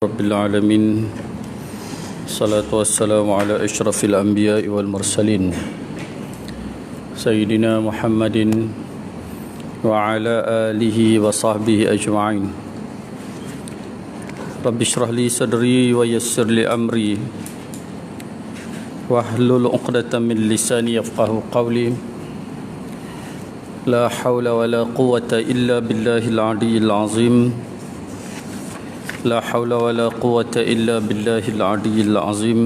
رب العالمين الصلاة والسلام على أشرف الأنبياء والمرسلين سيدنا محمد وعلى آله وصحبه أجمعين رب اشرح لي صدري ويسر لي أمري واحلل عقدة من لساني يفقه قولي لا حول ولا قوة إلا بالله العلي العظيم لا حول ولا قوة إلا بالله العلي العظيم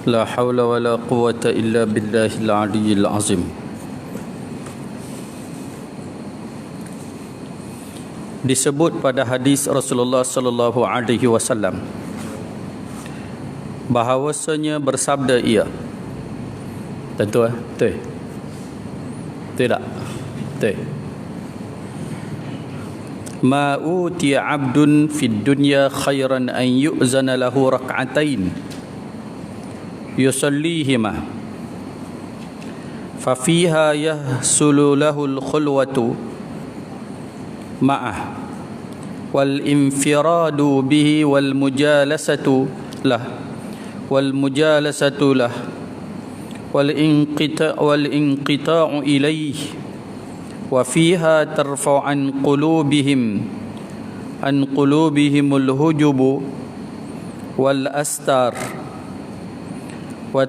لا حول ولا قوة إلا بالله العلي العظيم. Disebut pada hadis Rasulullah sallallahu alaihi wasallam bahawasanya bersabda ia. Tentu betul. Tidak. Betul. Ma utiya 'abdun fid dunya khairan an yu'zana lahu rak'atain yusallihima fa fiha yahsulu lahu al-khulwatu ma'ah wal infiradu bihi wal mujalasatu lah wal inqita'u ilayhi wa fiha tarfa'u an qulubihim al-hujub wal astar wa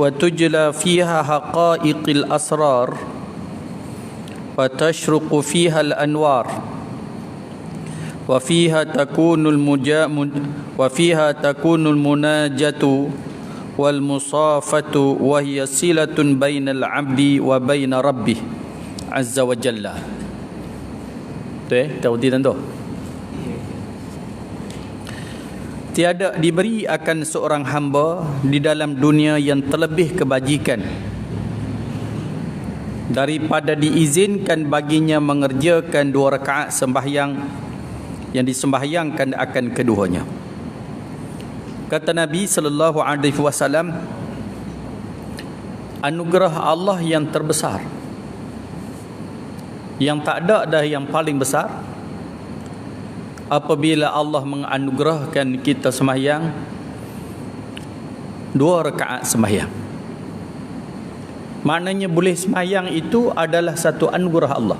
tujla fiha haqa'iqil asrar wa tashruqu fiha al-anwar wa fiha takunu al-munajatu wal musafatu wa hiya silatun bainal 'abdi wa baina rabbih Azza wa Jalla. Tahu tentu. Tiada diberi akan seorang hamba di dalam dunia yang terlebih kebajikan daripada diizinkan baginya mengerjakan 2 rakaat sembahyang yang disembahyangkan akan keduanya. Kata Nabi sallallahu alaihi wasallam, anugerah Allah yang terbesar, yang tak ada dah yang paling besar, apabila Allah menganugerahkan kita sembahyang 2 rakaat sembahyang. Maknanya boleh sembahyang itu adalah satu anugerah Allah.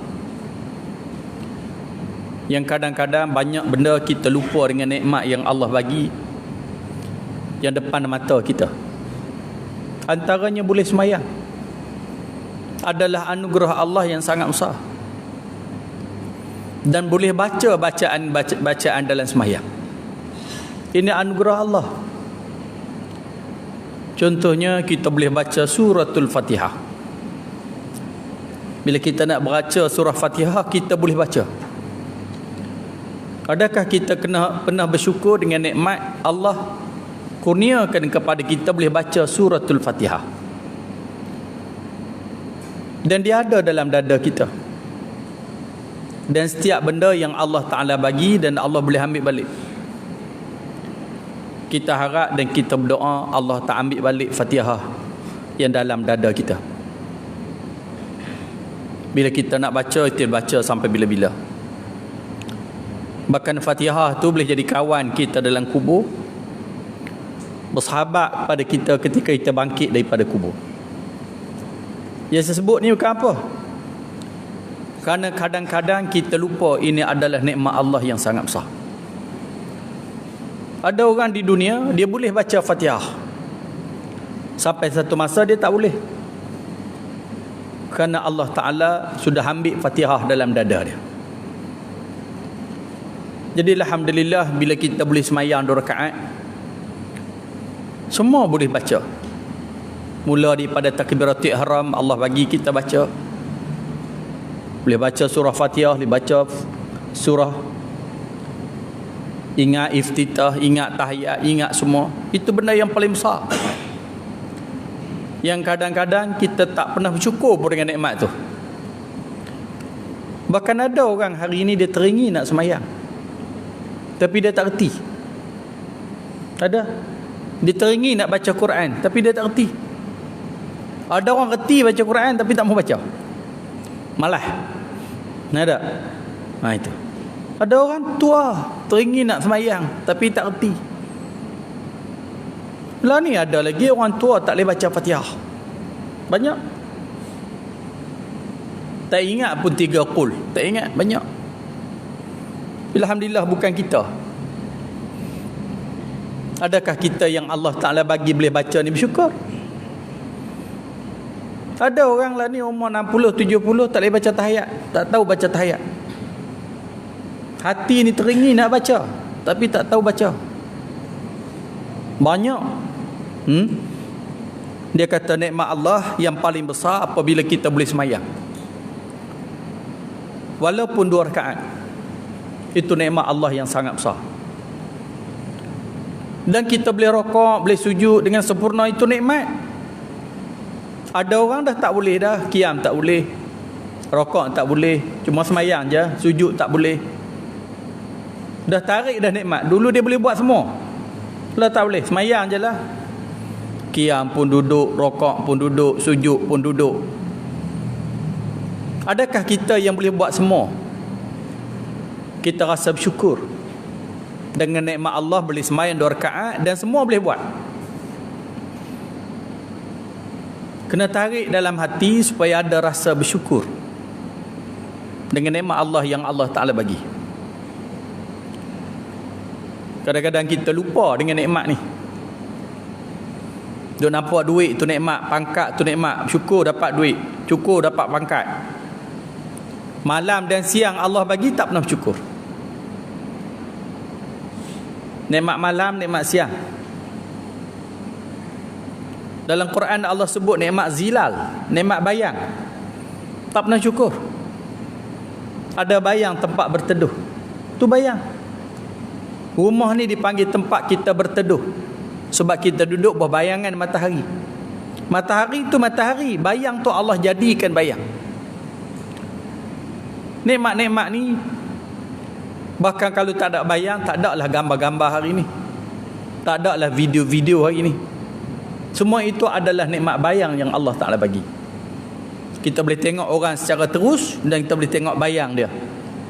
Yang kadang-kadang banyak benda kita lupa dengan nikmat yang Allah bagi yang depan mata kita. Antaranya boleh sembahyang adalah anugerah Allah yang sangat besar. Dan boleh baca bacaan dalam sembahyang. Ini anugerah Allah. Contohnya kita boleh baca suratul Fatihah. Bila kita nak baca surah Fatihah, kita boleh baca. Adakah kita pernah bersyukur dengan nikmat Allah kurniakan kepada kita boleh baca suratul Fatihah? Dan dia ada dalam dada kita. Dan setiap benda yang Allah Ta'ala bagi dan Allah boleh ambil balik, kita harap dan kita berdoa Allah tak ambil balik Fatihah yang dalam dada kita. Bila kita nak baca, kita baca sampai bila-bila. Bahkan Fatihah tu boleh jadi kawan kita dalam kubur, bersahabat pada kita ketika kita bangkit daripada kubur. Yang saya sebut ni bukan apa, kerana kadang-kadang kita lupa ini adalah nikmat Allah yang sangat besar. Ada orang di dunia, dia boleh baca Fatihah, sampai satu masa dia tak boleh, kerana Allah Ta'ala sudah ambil Fatihah dalam dada dia. Jadi alhamdulillah, bila kita boleh semayang 2 rakaat, semua boleh baca. Mula daripada takbiratul ihram, Allah bagi kita baca. Boleh baca surah Fatihah, boleh baca surah, ingat iftitah, ingat tahiyat, ingat semua. Itu benda yang paling besar, yang kadang-kadang kita tak pernah bersyukur pun dengan nikmat tu. Bahkan ada orang hari ini dia teringin nak semayang, tapi dia tak reti. Ada, dia teringin nak baca Quran, tapi dia tak reti. Ada orang reti baca Quran tapi tak mau baca, malah. Ada. Itu. Ada orang tua teringin nak semayang tapi tak reti. Lah ni ada lagi orang tua tak boleh baca Fatihah. Banyak. Tak ingat pun 3 qul. Tak ingat, banyak. Alhamdulillah bukan kita. Adakah kita yang Allah Ta'ala bagi boleh baca ni bersyukur? Ada orang lah ni umur 60, 70 tak boleh baca tahiyat. Tak tahu baca tahiyat. Hati ni teringin nak baca tapi tak tahu baca. Banyak. Dia kata nikmat Allah yang paling besar apabila kita boleh semayang. Walaupun 2 rakaat. Itu nikmat Allah yang sangat besar. Dan kita boleh rokok, boleh sujud dengan sempurna, itu nikmat. Ada orang dah tak boleh dah, qiyam tak boleh, rokok tak boleh, cuma semayang je, sujud tak boleh. Dah tarik dah nikmat. Dulu dia boleh buat semua. Lah tak boleh, semayang je lah. Qiyam pun duduk, rokok pun duduk, sujud pun duduk. Adakah kita yang boleh buat semua? Kita rasa bersyukur dengan nikmat Allah, boleh semayang 2 rakaat dan semua boleh buat. Kena tarik dalam hati supaya ada rasa bersyukur dengan nikmat Allah yang Allah Ta'ala bagi. Kadang-kadang kita lupa dengan nikmat ni. Dia nampak duit tu nikmat, pangkat tu nikmat, syukur dapat duit, syukur dapat pangkat. Malam dan siang Allah bagi, tak pernah bersyukur. Nikmat malam, nikmat siang. Dalam Quran Allah sebut nikmat zilal, nikmat bayang. Tak pernah syukur. Ada bayang tempat berteduh, tu bayang. Rumah ni dipanggil tempat kita berteduh sebab kita duduk berbayangan matahari. Matahari tu matahari, bayang tu Allah jadikan bayang. Nikmat-nikmat ni, bahkan kalau tak ada bayang, tak ada lah gambar-gambar hari ni, tak ada lah video-video hari ni. Semua itu adalah nikmat bayang yang Allah Ta'ala bagi. Kita boleh tengok orang secara terus dan kita boleh tengok bayang dia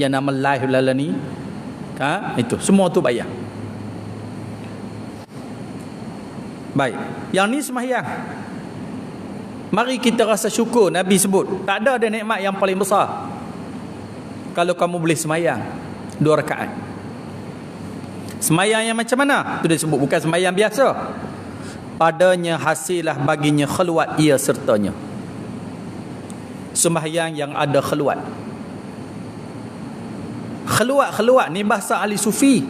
yang nama live lala ni. Itu semua tu bayang. Baik, yang ni sembahyang. Mari kita rasa syukur. Nabi sebut tak ada nikmat yang paling besar kalau kamu boleh sembahyang 2 rakaat. Sembahyang yang macam mana? Itu dia sebut, bukan sembahyang biasa. Padanya hasilah baginya khulwat ia sertanya. Sembahyang yang ada khulwat. Khulwat ni bahasa ahli sufi,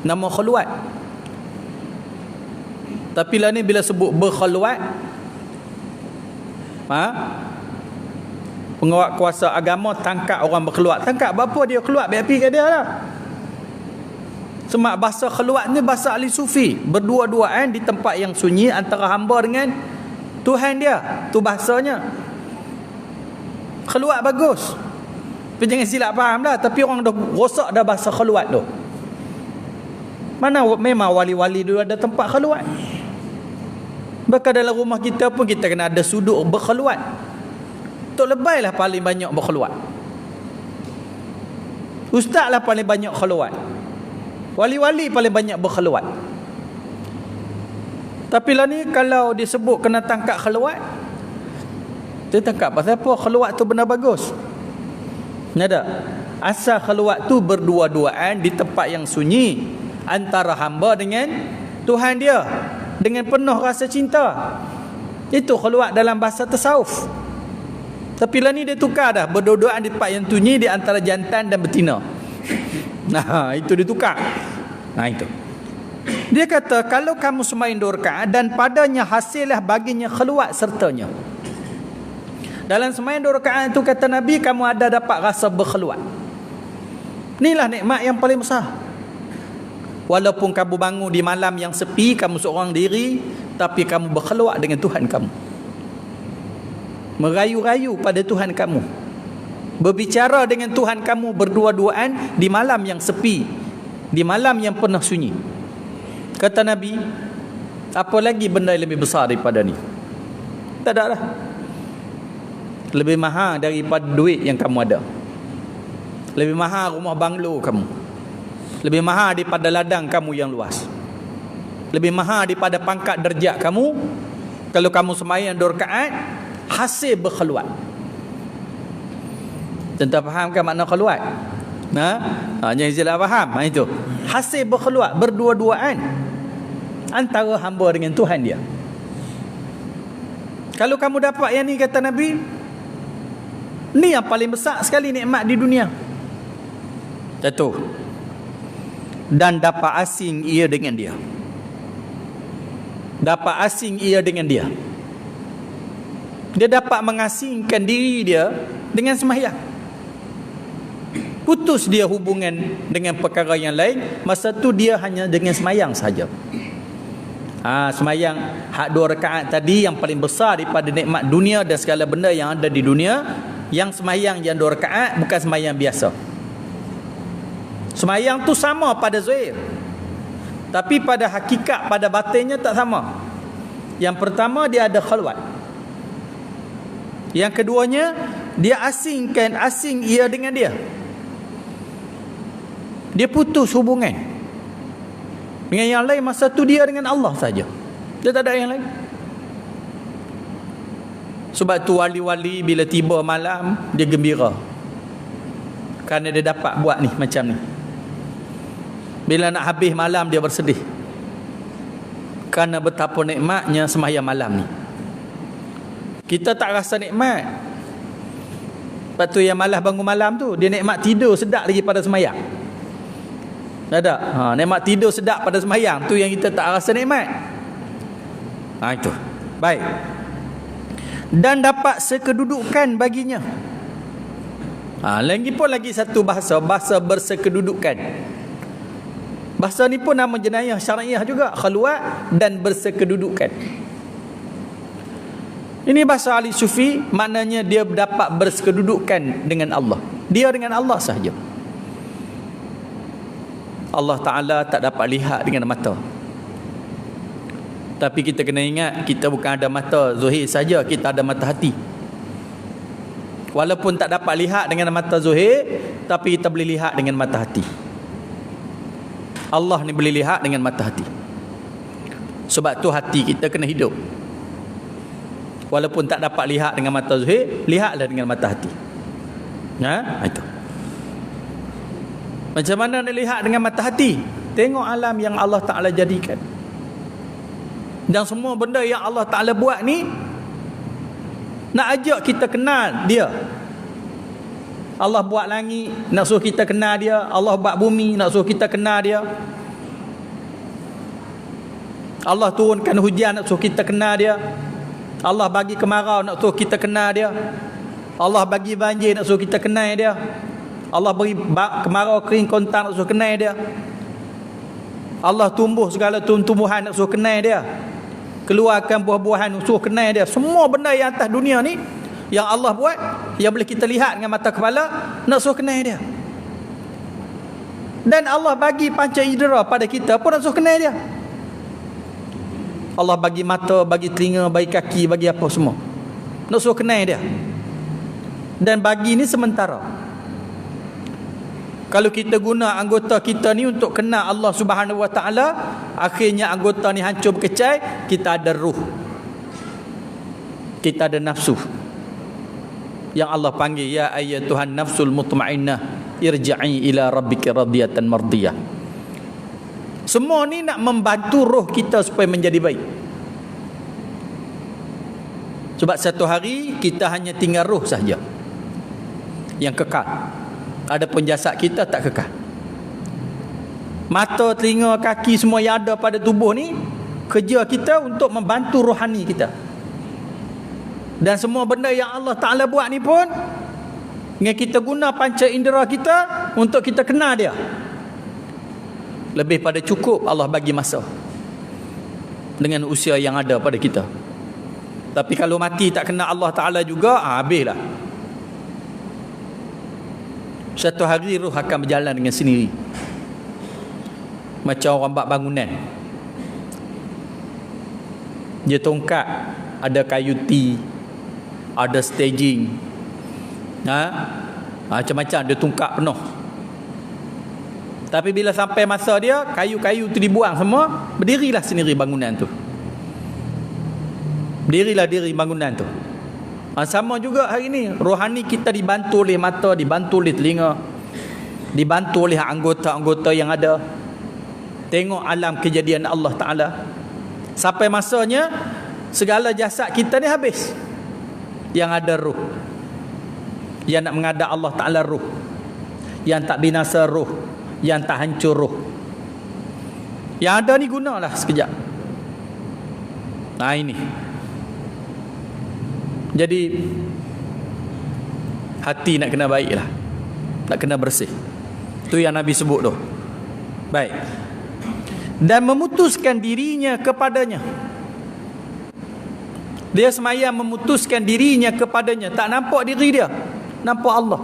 nama khulwat. Tapi lah ni bila sebut berkhulwat, penguat kuasa agama tangkap orang berkhulwat. Tangkap berapa dia keluar, BAP ke dia lah. Sebab bahasa khulwat ni bahasa ahli sufi, berdua-duaan di tempat yang sunyi antara hamba dengan Tuhan dia. Tu bahasanya. Khulwat bagus. Tapi jangan silap faham lah. Tapi orang dah rosak dah bahasa khulwat tu. Mana memang wali-wali dulu ada tempat khulwat. Bahkan dalam rumah kita pun kita kena ada sudut berkhulwat. Tok Lebay lah paling banyak berkhulwat. Ustaz lah paling banyak khulwat. Wali-wali paling banyak berkhulwat. Tapi lah ni kalau disebut kena tangkap khulwat, dia tangkap pasal apa? Khulwat tu benda bagus. Ada asal khulwat tu berdua-duaan di tempat yang sunyi antara hamba dengan Tuhan dia dengan penuh rasa cinta. Itu khulwat dalam bahasa tasawuf. Tapi lah ni dia tukar dah, berdua-duaan di tempat yang sunyi di antara jantan dan betina. Nah, itu dia tukar. Nah, itu. Dia kata kalau kamu sembahyang 2 rakaat dan padanya hasillah baginya khulwat sertanya. Dalam sembahyang 2 rakaat itu kata Nabi, kamu ada dapat rasa berkhulwat. Inilah nikmat yang paling besar. Walaupun kamu bangun di malam yang sepi, kamu seorang diri, tapi kamu berkhulwat dengan Tuhan kamu. Merayu-rayu pada Tuhan kamu. Berbicara dengan Tuhan kamu berdua-duaan di malam yang sepi, di malam yang penuh sunyi. Kata Nabi, apa lagi benda yang lebih besar daripada ni? Tak ada lah. Lebih mahal daripada duit yang kamu ada. Lebih mahal rumah banglo kamu. Lebih mahal daripada ladang kamu yang luas. Lebih mahal daripada pangkat derajat kamu. Kalau kamu sembahyang 2 rakaat hasil berkhulwat. Tuan-tuan fahamkan makna khulwat? Jangan silap faham. Itu hasil berkhulwat, berdua-duaan antara hamba dengan Tuhan dia. Kalau kamu dapat yang ni, kata Nabi, ni yang paling besar sekali nikmat di dunia. Satu. Dan dapat asing ia dengan dia. Dapat asing ia dengan dia. Dia dapat mengasingkan diri dia dengan sembahyang. Putus dia hubungan dengan perkara yang lain. Masa tu dia hanya dengan sembahyang saja. Sembahyang hak 2 rakaat tadi yang paling besar daripada nikmat dunia dan segala benda yang ada di dunia. Yang sembahyang yang 2 rakaat bukan sembahyang biasa. Sembahyang tu sama pada zahir, tapi pada hakikat, pada batinnya tak sama. Yang pertama dia ada khalwat. Yang keduanya dia asing ia dengan dia. Dia putus hubungan dengan yang lain. Masa tu dia dengan Allah saja. Dia tak ada yang lain. Sebab tu wali-wali bila tiba malam dia gembira, kerana dia dapat buat ni macam ni. Bila nak habis malam dia bersedih, kerana betapa nikmatnya sembahyang malam ni. Kita tak rasa nikmat. Lepas tu yang malas bangun malam tu, dia nikmat tidur sedap lagi pada sembahyang. Ada nikmat tidur sedap pada sembahyang tu yang kita tak rasa nikmat. Itu. Baik. Dan dapat sekedudukan baginya. Lagi pun lagi satu bahasa bersekedudukan. Bahasa ni pun nama jenayah syariah juga, khalwat dan bersekedudukan. Ini bahasa ahli sufi, maknanya dia dapat bersekedudukan dengan Allah. Dia dengan Allah sahaja. Allah Ta'ala tak dapat lihat dengan mata. Tapi kita kena ingat, kita bukan ada mata zuhir saja, kita ada mata hati. Walaupun tak dapat lihat dengan mata zuhir, tapi kita boleh lihat dengan mata hati. Allah ni boleh lihat dengan mata hati. Sebab tu hati kita kena hidup. Walaupun tak dapat lihat dengan mata zuhir, lihatlah dengan mata hati. Itu. Macam mana nak lihat dengan mata hati? Tengok alam yang Allah Ta'ala jadikan. Dan semua benda yang Allah Ta'ala buat ni nak ajak kita kenal dia. Allah buat langit, nak suruh kita kenal dia. Allah buat bumi, nak suruh kita kenal dia. Allah turunkan hujan, nak suruh kita kenal dia. Allah bagi kemarau, nak suruh kita kenal dia. Allah bagi banjir, nak suruh kita kenal dia. Allah beri kemarau kering kontan, nak suruh kenal dia. Allah tumbuh segala tumbuhan, nak suruh kenal dia. Keluarkan buah-buahan, nak suruh kenal dia. Semua benda yang atas dunia ni yang Allah buat, yang boleh kita lihat dengan mata kepala, nak suruh kenal dia. Dan Allah bagi panca indera pada kita pun nak suruh kenal dia. Allah bagi mata, bagi telinga, bagi kaki, bagi apa semua, nak suruh kenal dia. Dan bagi ni sementara. Kalau kita guna anggota kita ni untuk kenal Allah Subhanahu Wa Taala, akhirnya anggota ni hancur berkecai. Kita ada ruh, kita ada nafsu yang Allah panggil, ya ayyatuhan nafsul mutmainnah irji'i ila rabbika radiyatan mardiyah. Semua ni nak membantu roh kita supaya menjadi baik. Sebab satu hari kita hanya tinggal roh sahaja yang kekal. Adapun jasad kita tak kekal. Mata, telinga, kaki, semua yang ada pada tubuh ni, kerja kita untuk membantu rohani kita. Dan semua benda yang Allah Ta'ala buat ni pun dengan kita guna panca indera kita untuk kita kenal dia. Lebih pada cukup Allah bagi masa dengan usia yang ada pada kita. Tapi kalau mati tak kenal Allah Ta'ala juga, habislah. Satu hari roh akan berjalan dengan sendiri, macam orang buat bangunan. Dia tongkat, ada kayu T, ada staging, macam-macam dia tungkap penuh. Tapi bila sampai masa dia, kayu-kayu tu dibuang semua, berdirilah sendiri bangunan tu. Berdirilah diri bangunan tu. Sama juga hari ni, rohani kita dibantu oleh mata, dibantu oleh telinga, dibantu oleh anggota-anggota yang ada. Tengok alam kejadian Allah Ta'ala. Sampai masanya segala jasad kita ni habis. Yang ada ruh, yang nak menghadap Allah Ta'ala ruh, yang tak binasa ruh, yang tak hancur ruh. Yang ada ni gunalah sekejap. Nah ini. Jadi hati nak kena baik lah, nak kena bersih. Tu yang Nabi sebut tu. Baik. Dan memutuskan dirinya kepadanya. Dia semayang memutuskan dirinya kepadanya. Tak nampak diri dia, nampak Allah.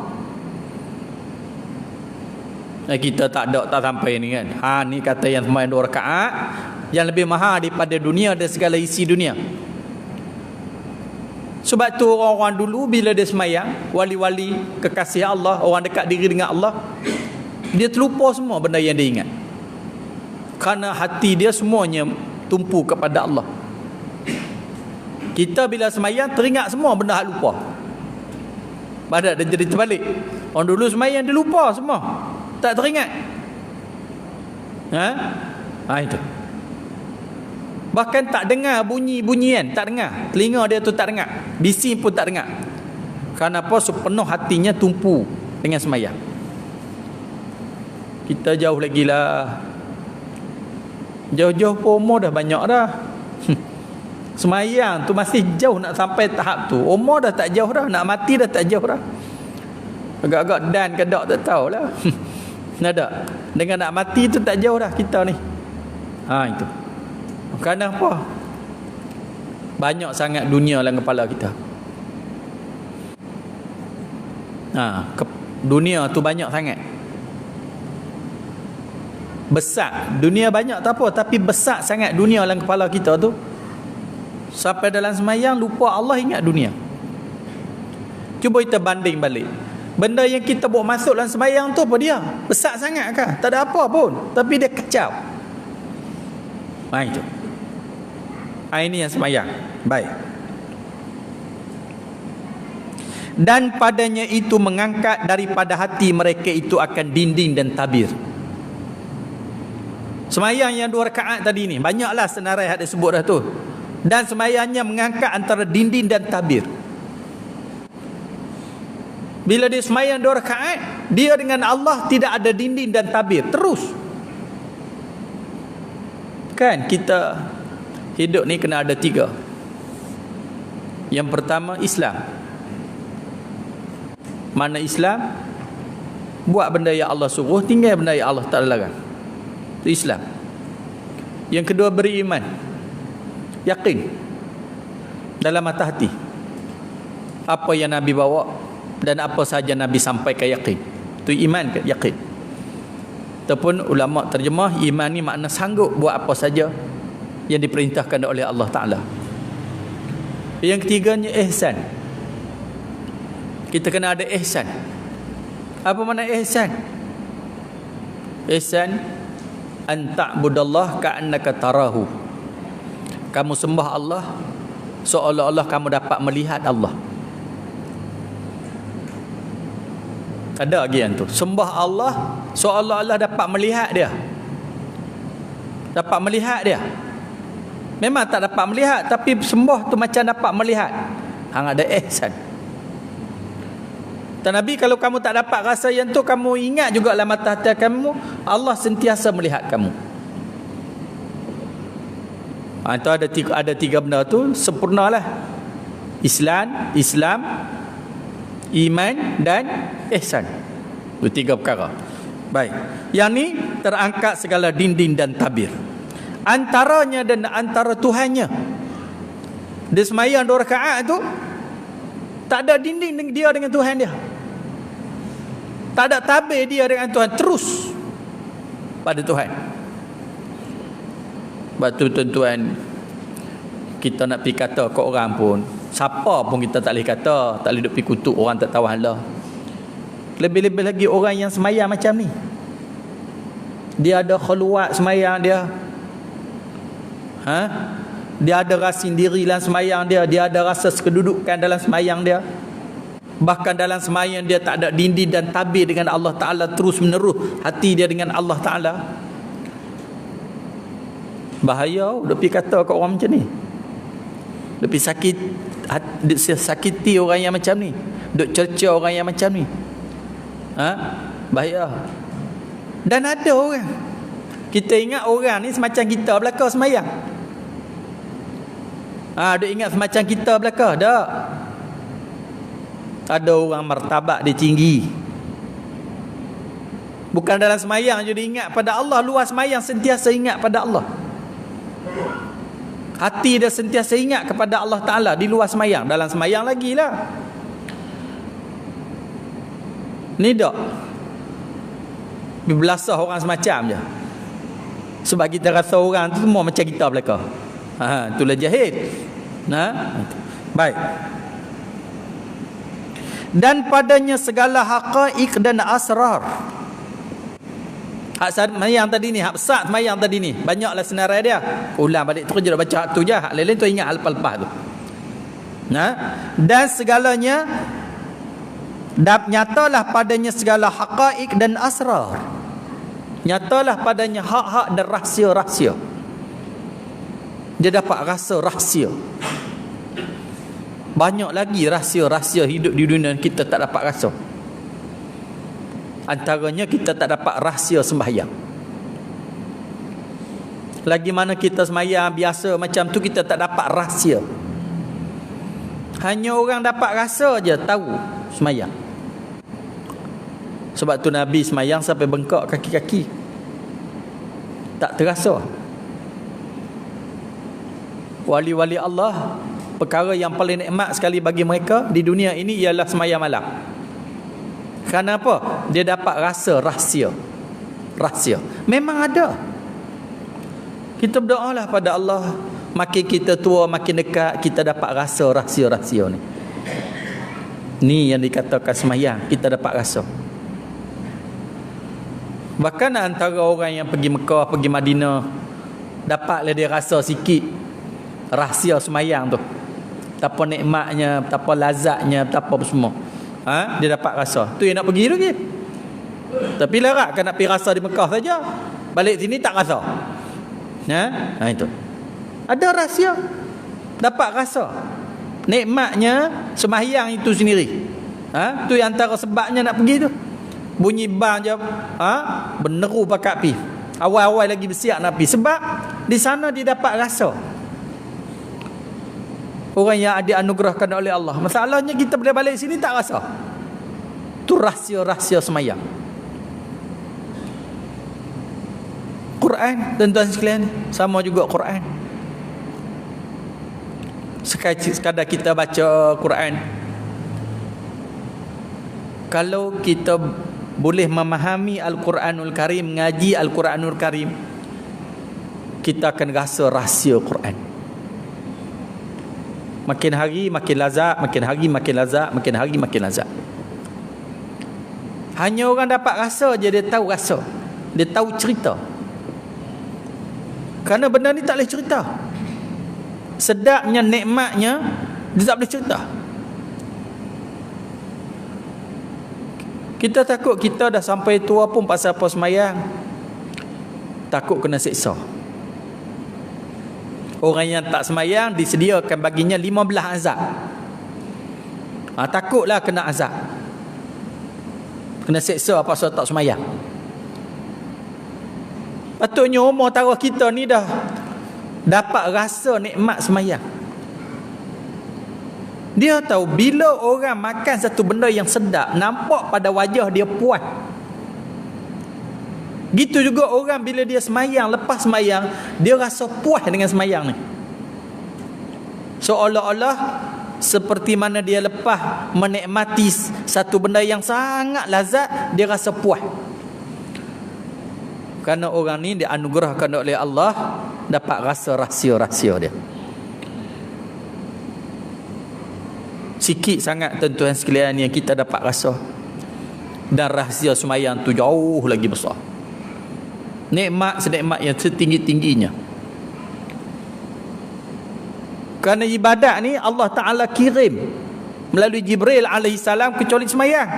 Kita tak sampai ni kan. Ni kata yang semayang 2 rakaat yang lebih mahal daripada dunia dan segala isi dunia. Sebab tu orang-orang dulu bila dia semayang, wali-wali kekasih Allah, orang dekat diri dengan Allah, dia terlupa semua benda yang dia ingat. Kerana hati dia semuanya tumpu kepada Allah. Kita bila semayang teringat semua benda hak lupa. Badak dia jadi terbalik. Orang dulu semayang dia lupa semua, tak teringat. Itu. Bahkan tak dengar bunyi-bunyian, tak dengar. Telinga dia tu tak dengar, bising pun tak dengar. Kerana apa? Sepenuh hatinya tumpu dengan semayang. Kita jauh lagi lah. Jauh-jauh pun umur dah banyak dah. Semayang tu masih jauh nak sampai tahap tu. Umur dah tak jauh dah, nak mati dah tak jauh dah. Agak-agak dan ke tak tahulah. Nada. Dengan nak mati tu tak jauh dah kita ni. Itu. Kerana apa? Banyak sangat dunia dalam kepala kita. Dunia tu banyak sangat. Besar. Dunia banyak tak apa, tapi besar sangat dunia dalam kepala kita tu. Sampai dalam semayang lupa Allah, ingat dunia. Cuba kita banding balik. Benda yang kita bawa masuk dalam semayang tu apa dia? Besar sangat kah? Tak ada apa pun, tapi dia kacau. Itu. Ini yang semayang. Baik. Dan padanya itu mengangkat daripada hati mereka itu akan dinding dan tabir. Semayang yang 2 rakaat tadi ni, banyaklah senarai yang disebut dah tu. Dan semayangnya mengangkat antara dinding dan tabir. Bila dia semayang 2 rakaat, dia dengan Allah tidak ada dinding dan tabir, terus. Kan kita hidup ni kena ada 3. Yang pertama Islam. Mana Islam? Buat benda yang Allah suruh, tinggal benda yang Allah tak larang. Itu Islam. Yang kedua beriman. Yakin dalam mata hati apa yang Nabi bawa dan apa sahaja Nabi sampaikan, yakin. Itu iman ke? Yakin. Ataupun ulama terjemah iman ni makna sanggup buat apa saja yang diperintahkan oleh Allah Ta'ala. Yang ketiganya ihsan. Kita kena ada ihsan. Apa makna ihsan? Ihsan an ta'budallah ka'annaka tarahu. Kamu sembah Allah seolah-olah kamu dapat melihat Allah. Ada lagi yang tu. Sembah Allah seolah-olah dapat melihat dia. Dapat melihat dia. Memang tak dapat melihat, tapi sembah tu macam dapat melihat. Hang ada ihsan. Dan Nabi, kalau kamu tak dapat rasa yang tu, kamu ingat juga dalam mata hati kamu Allah sentiasa melihat kamu. Itu ada 3 benda tu sempurnalah. Islam, iman dan ihsan. Itu 3 perkara. Baik. Yang ni terangkat segala dinding dan tabir. Antaranya dan antara Tuhannya. Dia semayang 2 rakaat tu tak ada dinding dia dengan Tuhan dia. Tak ada tabir dia dengan Tuhan, terus pada Tuhan. Batu tuan-tuan, kita nak pergi kata ke orang pun, siapa pun kita tak boleh kata, tak boleh duk pergi kutuk orang tak tahu Allah. Lebih-lebih lagi orang yang semayang macam ni. Dia ada khuluat semayang dia. Dia ada rasa sendiri dalam semayang dia. Dia ada rasa kedudukan dalam semayang dia. Bahkan dalam semayang dia tak ada dinding dan tabir dengan Allah Ta'ala, terus menerus hati dia dengan Allah Ta'ala. Bahaya duk pergi kata kat orang macam ni. Duk pergi sakiti orang yang macam ni, duk cerca orang yang macam ni. Bahaya. Dan ada orang, kita ingat orang ni semacam kita belaka semayang. Duk ingat semacam kita belaka. Tak. Ada orang martabat dia tinggi. Bukan dalam semayang je dia ingat pada Allah. Luar semayang sentiasa ingat pada Allah. Hati dia sentiasa ingat kepada Allah Ta'ala di luar semayang. Dalam semayang lagi lah. Ni tak belasah orang semacam je. Sebab kita rasa orang tu semua macam kita belaka. Itulah jahil. Baik. Dan padanya segala haqaiq dan asrar. Hak semayang tadi ni, hak besar semayang tadi ni, banyaklah senarai dia. Ulang balik terus je dah baca hak tu je. Hak lain-lain tu ingat lepas-lepas tu. Dan segalanya nyatalah padanya segala haqaiq dan asrar. Nyatalah padanya hak-hak dan rahsia-rahsia. Dia dapat rasa rahsia. Banyak lagi rahsia-rahsia hidup di dunia kita tak dapat rasa. Antaranya kita tak dapat rahsia sembahyang. Lagi mana kita sembahyang biasa macam tu, kita tak dapat rahsia. Hanya orang dapat rasa je tahu sembahyang. Sebab tu Nabi sembahyang sampai bengkak kaki-kaki. Tak terasa. Wali-wali Allah, perkara yang paling nikmat sekali bagi mereka di dunia ini ialah sembahyang malam. Kenapa? Dia dapat rasa rahsia. Rahsia memang ada. Kita berdoalah pada Allah, makin kita tua makin dekat kita dapat rasa rahsia-rahsia ni. Ni yang dikatakan sembahyang, kita dapat rasa. Bahkan antara orang yang pergi Mekah, pergi Madinah, dapatlah dia rasa sikit rahsia sembahyang tu. Betapa nikmatnya, betapa lazatnya, betapa semua. Dia dapat rasa. Tu yang nak pergi lagi. Tapi larat kan nak pergi rasa di Mekah saja. Balik sini tak rasa. Itu. Ada rahsia. Dapat rasa. Nikmatnya sembahyang itu sendiri. Tu yang antara sebabnya nak pergi tu. Bunyi bang je, beneru pakat pi. Awal-awal lagi bersiap nak pergi. Sebab di sana dia dapat rasa. Orang yang dianugerahkan oleh Allah. Masalahnya kita boleh balik sini tak rasa. Itu rahsia-rahsia semayang. Quran, tuan-tuan sekalian, sama juga Quran. Sekadar kita baca Quran, kalau kita boleh memahami Al-Quranul Karim, ngaji Al-Quranul Karim, kita akan rasa rahsia Quran. Makin hari makin lazat, makin hari makin lazat, makin hari makin lazat. Hanya orang dapat rasa je, dia tahu rasa. Dia tahu cerita. Kerana benda ni tak boleh cerita. Sedapnya, nikmatnya, dia tak boleh cerita. Kita takut kita dah sampai tua pun pasal apa semayang. Takut kena siksa. Orang yang tak semayang disediakan baginya 15 azab. Takutlah kena azab, kena siksa pasal tak semayang. Patutnya umur taruh kita ni dah dapat rasa nikmat semayang. Dia tahu bila orang makan satu benda yang sedap, nampak pada wajah dia puas. Gitu juga orang bila dia semayang, lepas semayang, dia rasa puas dengan semayang ni. Seolah-olah seperti mana dia lepas menikmati satu benda yang sangat lazat, dia rasa puas. Kerana orang ni dianugerahkan oleh Allah dapat rasa rahsia-rahsia dia. Sikit sangat tuan-tuan sekalian yang kita dapat rasa. Dan rahsia semayang tu jauh lagi besar. Nikmat senikmat yang setinggi-tingginya. Kerana ibadat ni Allah Ta'ala kirim melalui Jibril AS kecuali semayang.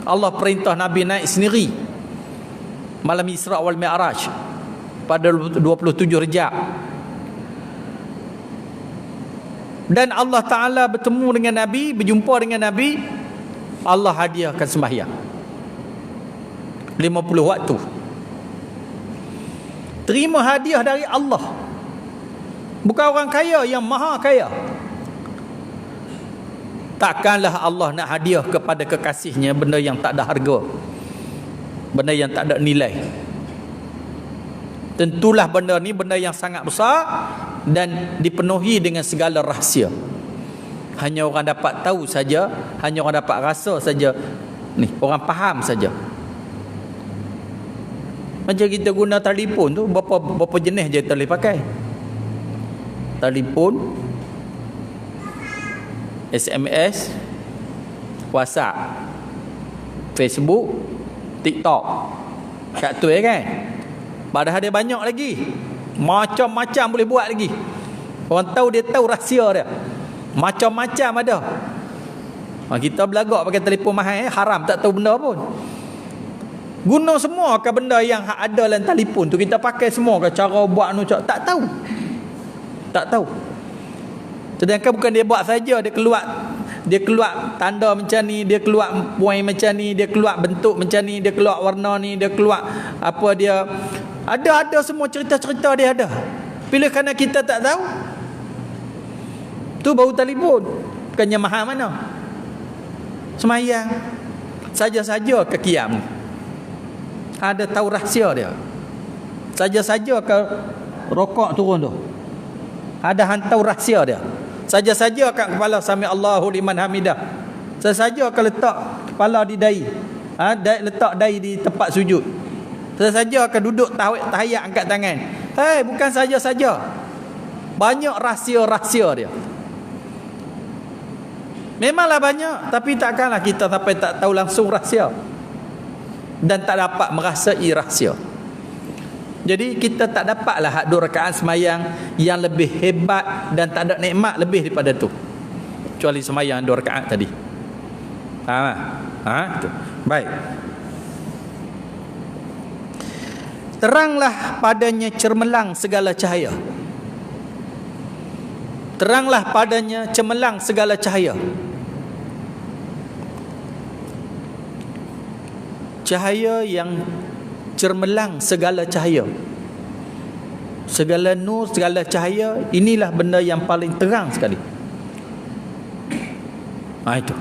Allah perintah Nabi naik sendiri malam Isra' wal Mi'raj pada 27 Rejab. Dan Allah Ta'ala bertemu dengan Nabi, berjumpa dengan Nabi, Allah hadiahkan sembahyang 50 waktu. Terima hadiah dari Allah. Bukan orang kaya yang maha kaya. Takkanlah Allah nak hadiah kepada kekasihnya benda yang tak ada harga, benda yang tak ada nilai. Tentulah benda ni benda yang sangat besar dan dipenuhi dengan segala rahsia. Hanya orang dapat tahu saja, hanya orang dapat rasa saja. Ni, orang faham saja. Macam kita guna telefon tu, berapa jenis je kita boleh pakai. Telefon, SMS, WhatsApp, Facebook, TikTok. Kat tu kan. Padahal dia banyak lagi. Macam-macam boleh buat lagi. Orang tahu, dia tahu rahsia dia. Macam-macam ada. Kita belagak pakai telefon mahal, haram, tak tahu benda pun. Guna semua ke benda yang ada dalam telefon tu, kita pakai semua ke cara buat nu, tak tahu. Tak tahu. Sedangkan bukan dia buat saja, dia keluar tanda macam ni, dia keluar poin macam ni, dia keluar bentuk macam ni, dia keluar warna ni, dia keluar apa dia. Ada semua cerita-cerita dia ada. Bila kerana kita tak tahu, tu baru telefon. Bukannya mahal mana. Semayang saja-saja ke qiyam. Ada tahu rahsia dia. Saja-saja ke rokok turun tu, ada hantau rahsia dia. Saja-saja kat kepala sami Allahu liman hamidah. Saja-saja ke letak kepala di dahi. Letak dahi di tempat sujud. Saja-saja ke duduk tahiyat angkat tangan. Bukan saja-saja. Banyak rahsia-rahsia dia. Memanglah banyak, tapi takkanlah kita sampai tak tahu langsung rahsia dan tak dapat merasai rahsia. Jadi kita tak dapatlah hak 2 rakaat semayang yang lebih hebat dan tak ada nikmat lebih daripada tu, kecuali semayang 2 rakaat tadi. Tu. Baik. Teranglah padanya cermelang segala cahaya. Teranglah padanya cemerlang segala cahaya. Cahaya yang cermelang segala cahaya. Segala nur, segala cahaya, inilah benda yang paling terang sekali. Itu.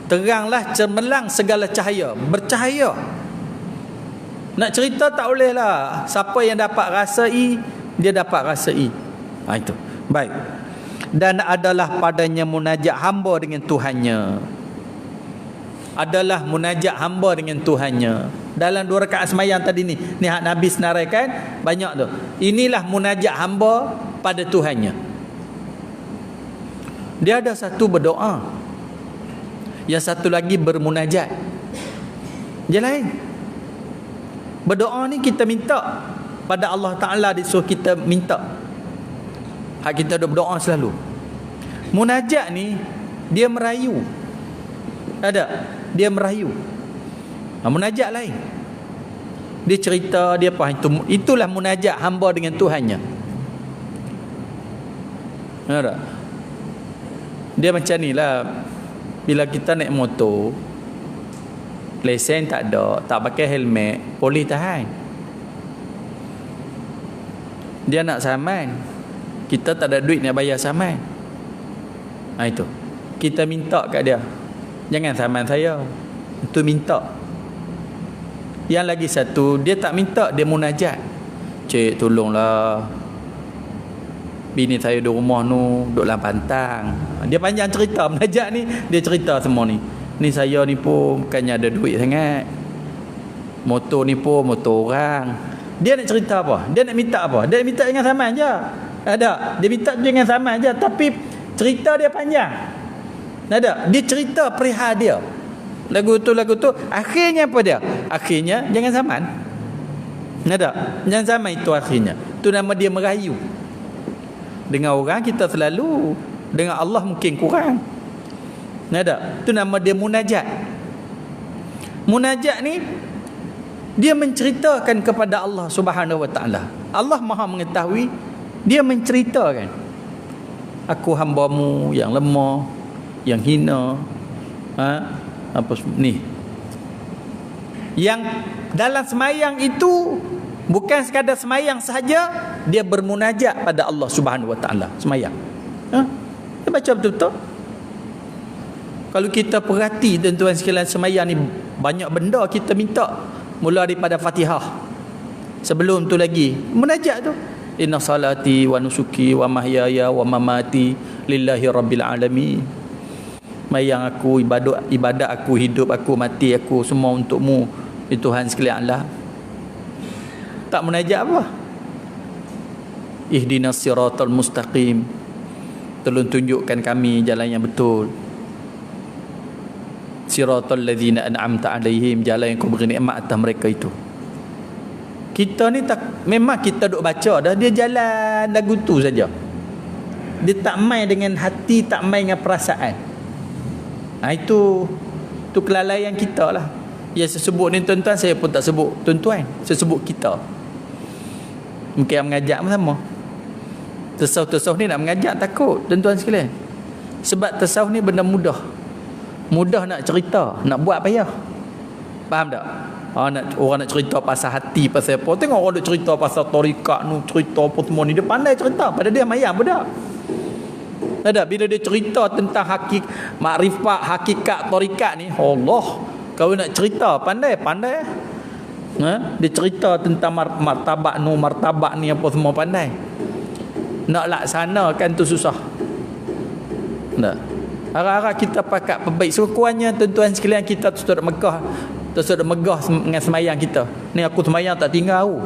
Teranglah cermelang segala cahaya, bercahaya. Nak cerita tak boleh lah. Siapa yang dapat rasai, dia dapat rasai. Itu. Baik. Dan adalah padanya munajat hamba dengan Tuhannya. Adalah munajat hamba dengan Tuhannya. Dalam 2 rakaat semayang tadi ni hak Nabi senaraikan banyak tu. Inilah munajat hamba pada Tuhannya. Dia ada satu berdoa, yang satu lagi bermunajat. Dia lain. Berdoa ni kita minta pada Allah Ta'ala, disuruh kita minta. Hak kita ada berdoa selalu. Munajat ni dia merayu. Ada. Dia merayu. Munajat lain. Dia cerita, dia apa itu. Itulah munajat hamba dengan Tuhannya. Ada. Dia macam ni lah. Bila kita naik motor, lesen tak ada, tak pakai helmet, polis tahan. Dia nak saman, kita tak ada duit nak bayar saman. Itu. Kita minta kat dia, jangan saman saya. Itu minta. Yang lagi satu, dia tak minta, dia munajat. Cik, tolonglah, bini saya di rumah nu duduk dalam pantang. Dia panjang cerita munajat ni. Dia cerita semua ni. Ni saya ni pun bukannya ada duit sangat. Motor ni pun motor orang. Dia nak cerita apa? Dia nak minta apa? Dia nak minta dengan saman je. Ada. Dia minta dengan saman je. Tapi cerita dia panjang. Ada. Dia cerita perihal dia. Lagu tu. Akhirnya apa dia? akhirnya jangan zaman. Tak? Jangan zaman itu akhirnya. Itu nama dia merayu. Dengan orang kita selalu, dengan Allah mungkin kurang. Tak? Itu nama dia munajat. Munajat ni dia menceritakan kepada Allah Subhanahu Wa Taala. Allah Maha mengetahui, dia menceritakan, aku hamba-Mu yang lemah, yang hina, apa ni. Yang dalam semayang itu bukan sekadar semayang sahaja, dia bermunajat pada Allah Subhanahu Wa Taala semayang. Dia baca betul-betul. Kalau kita perhati tuan-tuan sekalian, semayang ni banyak benda kita minta. Mula daripada Fatihah. Sebelum tu lagi munajat tu. Inna salati wa nusuki wa mahyaya wa mamati lillahi rabbil alamin. Mayang aku, ibadat aku, hidup aku, mati aku, semua untuk-Mu, ya Tuhan sekalian Allah. Tak munajat apa? Ihdinas siratal mustaqim. Tolong tunjukkan kami jalan yang betul. Siratal ladzina an'amta alaihim, jalan yang Kau beri nikmat atas mereka itu. Kita ni tak, memang kita duk baca dah, dia jalan lagu tu saja. Dia tak main dengan hati, tak main dengan perasaan. Itu kelalaian kita lah. Yang saya sebut ni tuan-tuan, saya pun tak sebut tuan-tuan, saya sebut kita. Mungkin yang mengajak pun sama. Tasawuf ni nak mengajak takut tuan-tuan sekalian. Sebab tasawuf ni benda mudah. Mudah nak cerita, nak buat payah. Faham tak? Orang nak cerita pasal hati, pasal apa. Tengok orang nak cerita pasal tarikat ni, cerita apa semua ni, dia pandai cerita. Pada dia mayang budak. Tak? Bila dia cerita tentang makrifat, hakikat tarikat ni, Allah, kalau nak cerita pandai. Dia cerita tentang martabat ni apa semua pandai. Nak laksanakan tu susah. Tak? Harap-harap kita pakat perbaik. Sekurang-kurangnya tuan-tuan sekalian, kita tu sudah megah dengan semayang kita. Ni aku semayang tak tinggal aku.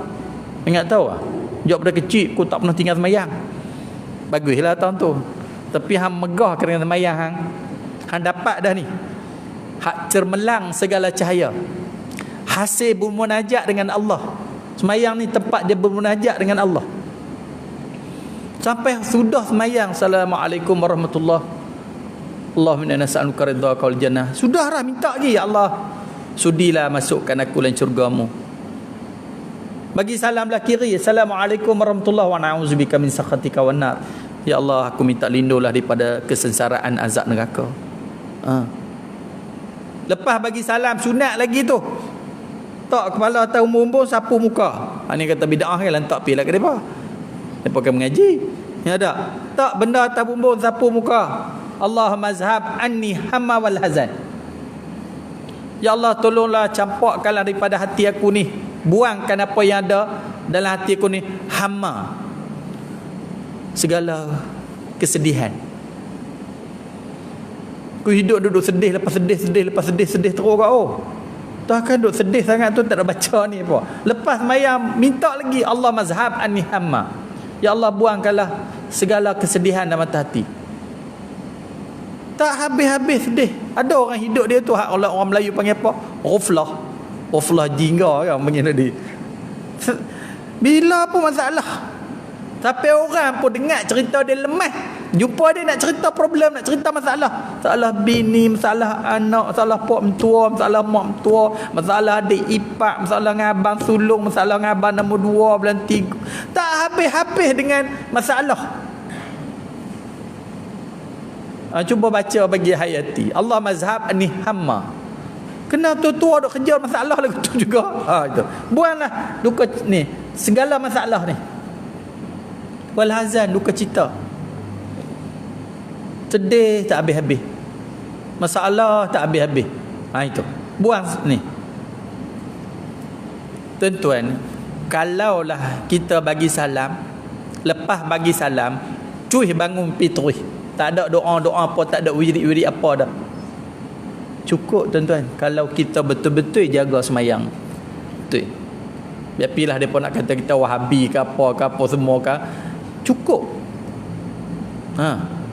Ingat tahu lah, jawab pada kecil aku tak pernah tinggal semayang. Baguslah tahun tu. Tapi hang megah kerana semayang hang dapat dah ni. Hak cermelang segala cahaya. Hasil bermunajat dengan Allah. Semayang ni tempat dia bermunajat dengan Allah. Sampai sudah semayang, Assalamualaikum warahmatullahi Allahumma inna nas'aluka ridhaka wal jannah. Sudahlah minta lagi, ya Allah, sudilah masukkan aku dalam syurga-Mu. Bagi salam belah kiri, Assalamualaikum warahmatullahi wa na'udzubika min sakhatika wan nar. Ya Allah, aku minta lindunglah daripada kesengsaraan azab neraka. Lepas bagi salam, sunat lagi tu. Tak kepala atas umur-umur, sapu muka. Ini kata bid'ah kan, lantak pi lah ke depa. Depa kan mengaji. Ya tak benda atas umur, sapu muka. Allahumma azhab anni hamma wal hazan. Ya Allah, tolonglah campakkanlah daripada hati aku ni, buangkan apa yang ada dalam hati aku ni, hamma, segala kesedihan. Aku hidup duduk sedih lepas sedih terus kau. Takkan duduk sedih sangat tu tak ada baca ni apa. Lepas mayam minta lagi, Allah mazhab anni hamma. Ya Allah, buangkanlah segala kesedihan dalam hati. Tak habis-habis sedih. Ada orang hidup dia tu, orang Melayu panggil apa? Ruflah jingga kan panggil tadi. Bila pun masalah. Tapi orang pun dengar cerita dia lemah. Jumpa dia nak cerita problem, nak cerita masalah. Masalah bini, masalah anak, masalah pak mentua, masalah mak mentua, masalah adik ipar, masalah ngabang sulung, masalah ngabang nombor 2 bulan 3. Tak habis-habis dengan masalah. Cuba baca bagi hayati. Allah mazhab ni hamma. Kena tua duk kejar masalah lagu tu juga. Itu. Buanglah duka ni, segala masalah ni. Wal hazan, duka cita. Sedih tak habis-habis. Masalah tak habis-habis. Itu. Buang ni. Tuan-tuan, kalaulah kita bagi salam, lepas bagi salam, cuih bangun pitruih. Tak ada doa-doa apa, tak ada wirid-wirid apa dah. Cukup tuan-tuan kalau kita betul-betul jaga semayang. Betul. Biarlah depa nak kata kita Wahabi ke apa semua ke. Cukup.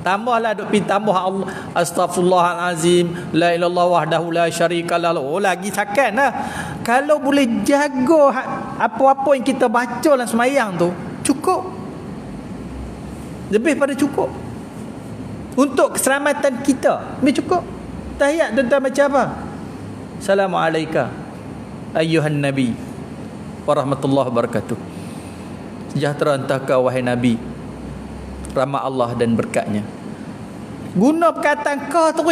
Tambahlah duk pi tambah Allah astaghfirullahalazim la ilallah wahdahu la syarikalah. Oh lagi sakan dah. Kalau boleh jaga apa-apa yang kita baca dalam sembahyang tu, cukup. Lebih pada cukup. Untuk keselamatan kita, lebih cukup. Tahiyat tuan-tuan macam apa? Assalamualaikum ayyuhan nabi wa rahmatullahi wabarakatuh. Sejahtera entah kau wahai nabi, rahmat Allah dan berkatnya. Guna perkataan kau tu.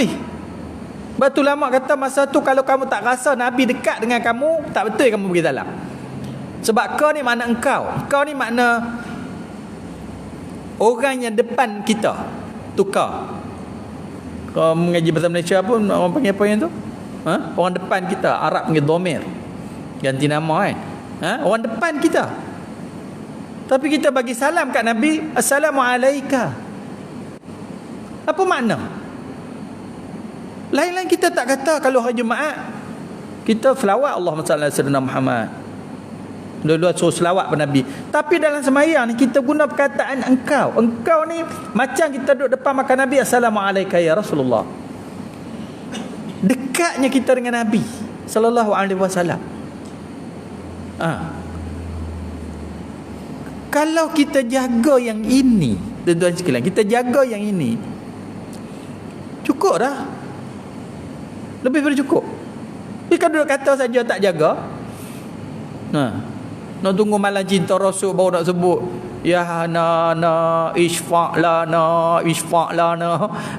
Batu lama kata masa tu kalau kamu tak rasa Nabi dekat dengan kamu, tak betul kamu pergi dalam. Sebab kau ni makna engkau. Kau ni makna orang yang depan kita. Tukar. Kau mengaji bahasa Malaysia pun orang panggil apa yang tu? Orang depan kita. Arab panggil domir. Ganti nama kan. Orang depan kita. Tapi kita bagi salam kat Nabi, Assalamualaikum. Apa makna? Lain-lain kita tak kata kalau hari Jumaat kita selawat Allahumma salli ala sayyidina Muhammad. Dua-dua suruh selawat pada Nabi. Tapi dalam sembahyang ni kita guna perkataan engkau. Engkau ni macam kita duduk depan makan Nabi, Assalamualaikum ya Rasulullah. Dekatnya kita dengan Nabi sallallahu alaihi wasallam. Kalau kita jaga yang ini, tuan-tuan sekalian, kita jaga yang ini, cukup dah. Lebih dari cukup. Tapi kalau duduk kata saja tak jaga, nak tunggu malam cinta Rasul baru nak sebut ya na isfa' lana.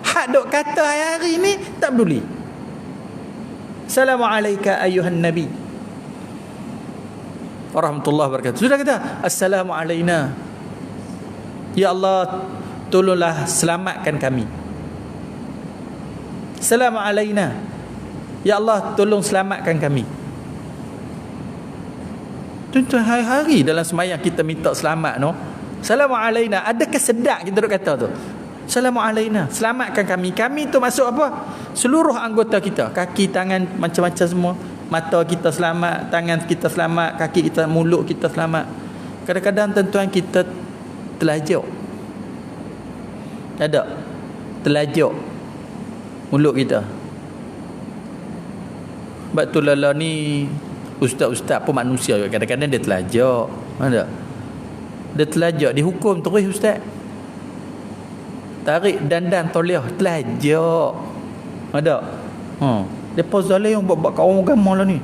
Hak duk kata hari ni tak peduli. Assalamualaikum ayuhan nabi warahmatullahi wabarakatuh. Sudah kata assalamu alaina. Ya Allah, tolonglah selamatkan kami. Assalamu alaina. Ya Allah, tolong selamatkan kami. Tuan-tuan, hari-hari dalam sembahyang kita minta selamat, no? Assalamu alaina. Adakah sedap kita duk kata tu? Assalamu alaina, selamatkan kami. Kami tu masuk apa? Seluruh anggota kita, kaki, tangan, macam-macam semua. Mata kita selamat, tangan kita selamat, kaki kita, mulut kita selamat. Kadang-kadang tuan-tuan kita terlajak. Ada terlajak mulut kita. Sebab tu lala ni ustaz-ustaz pun manusia juga. Kadang-kadang dia terlajak. Ada. Dia terlajak, dihukum terus ustaz. Tarik dandan toliah, terlajak. Ada. Depa zalim yang buat kat orang agama lah ni.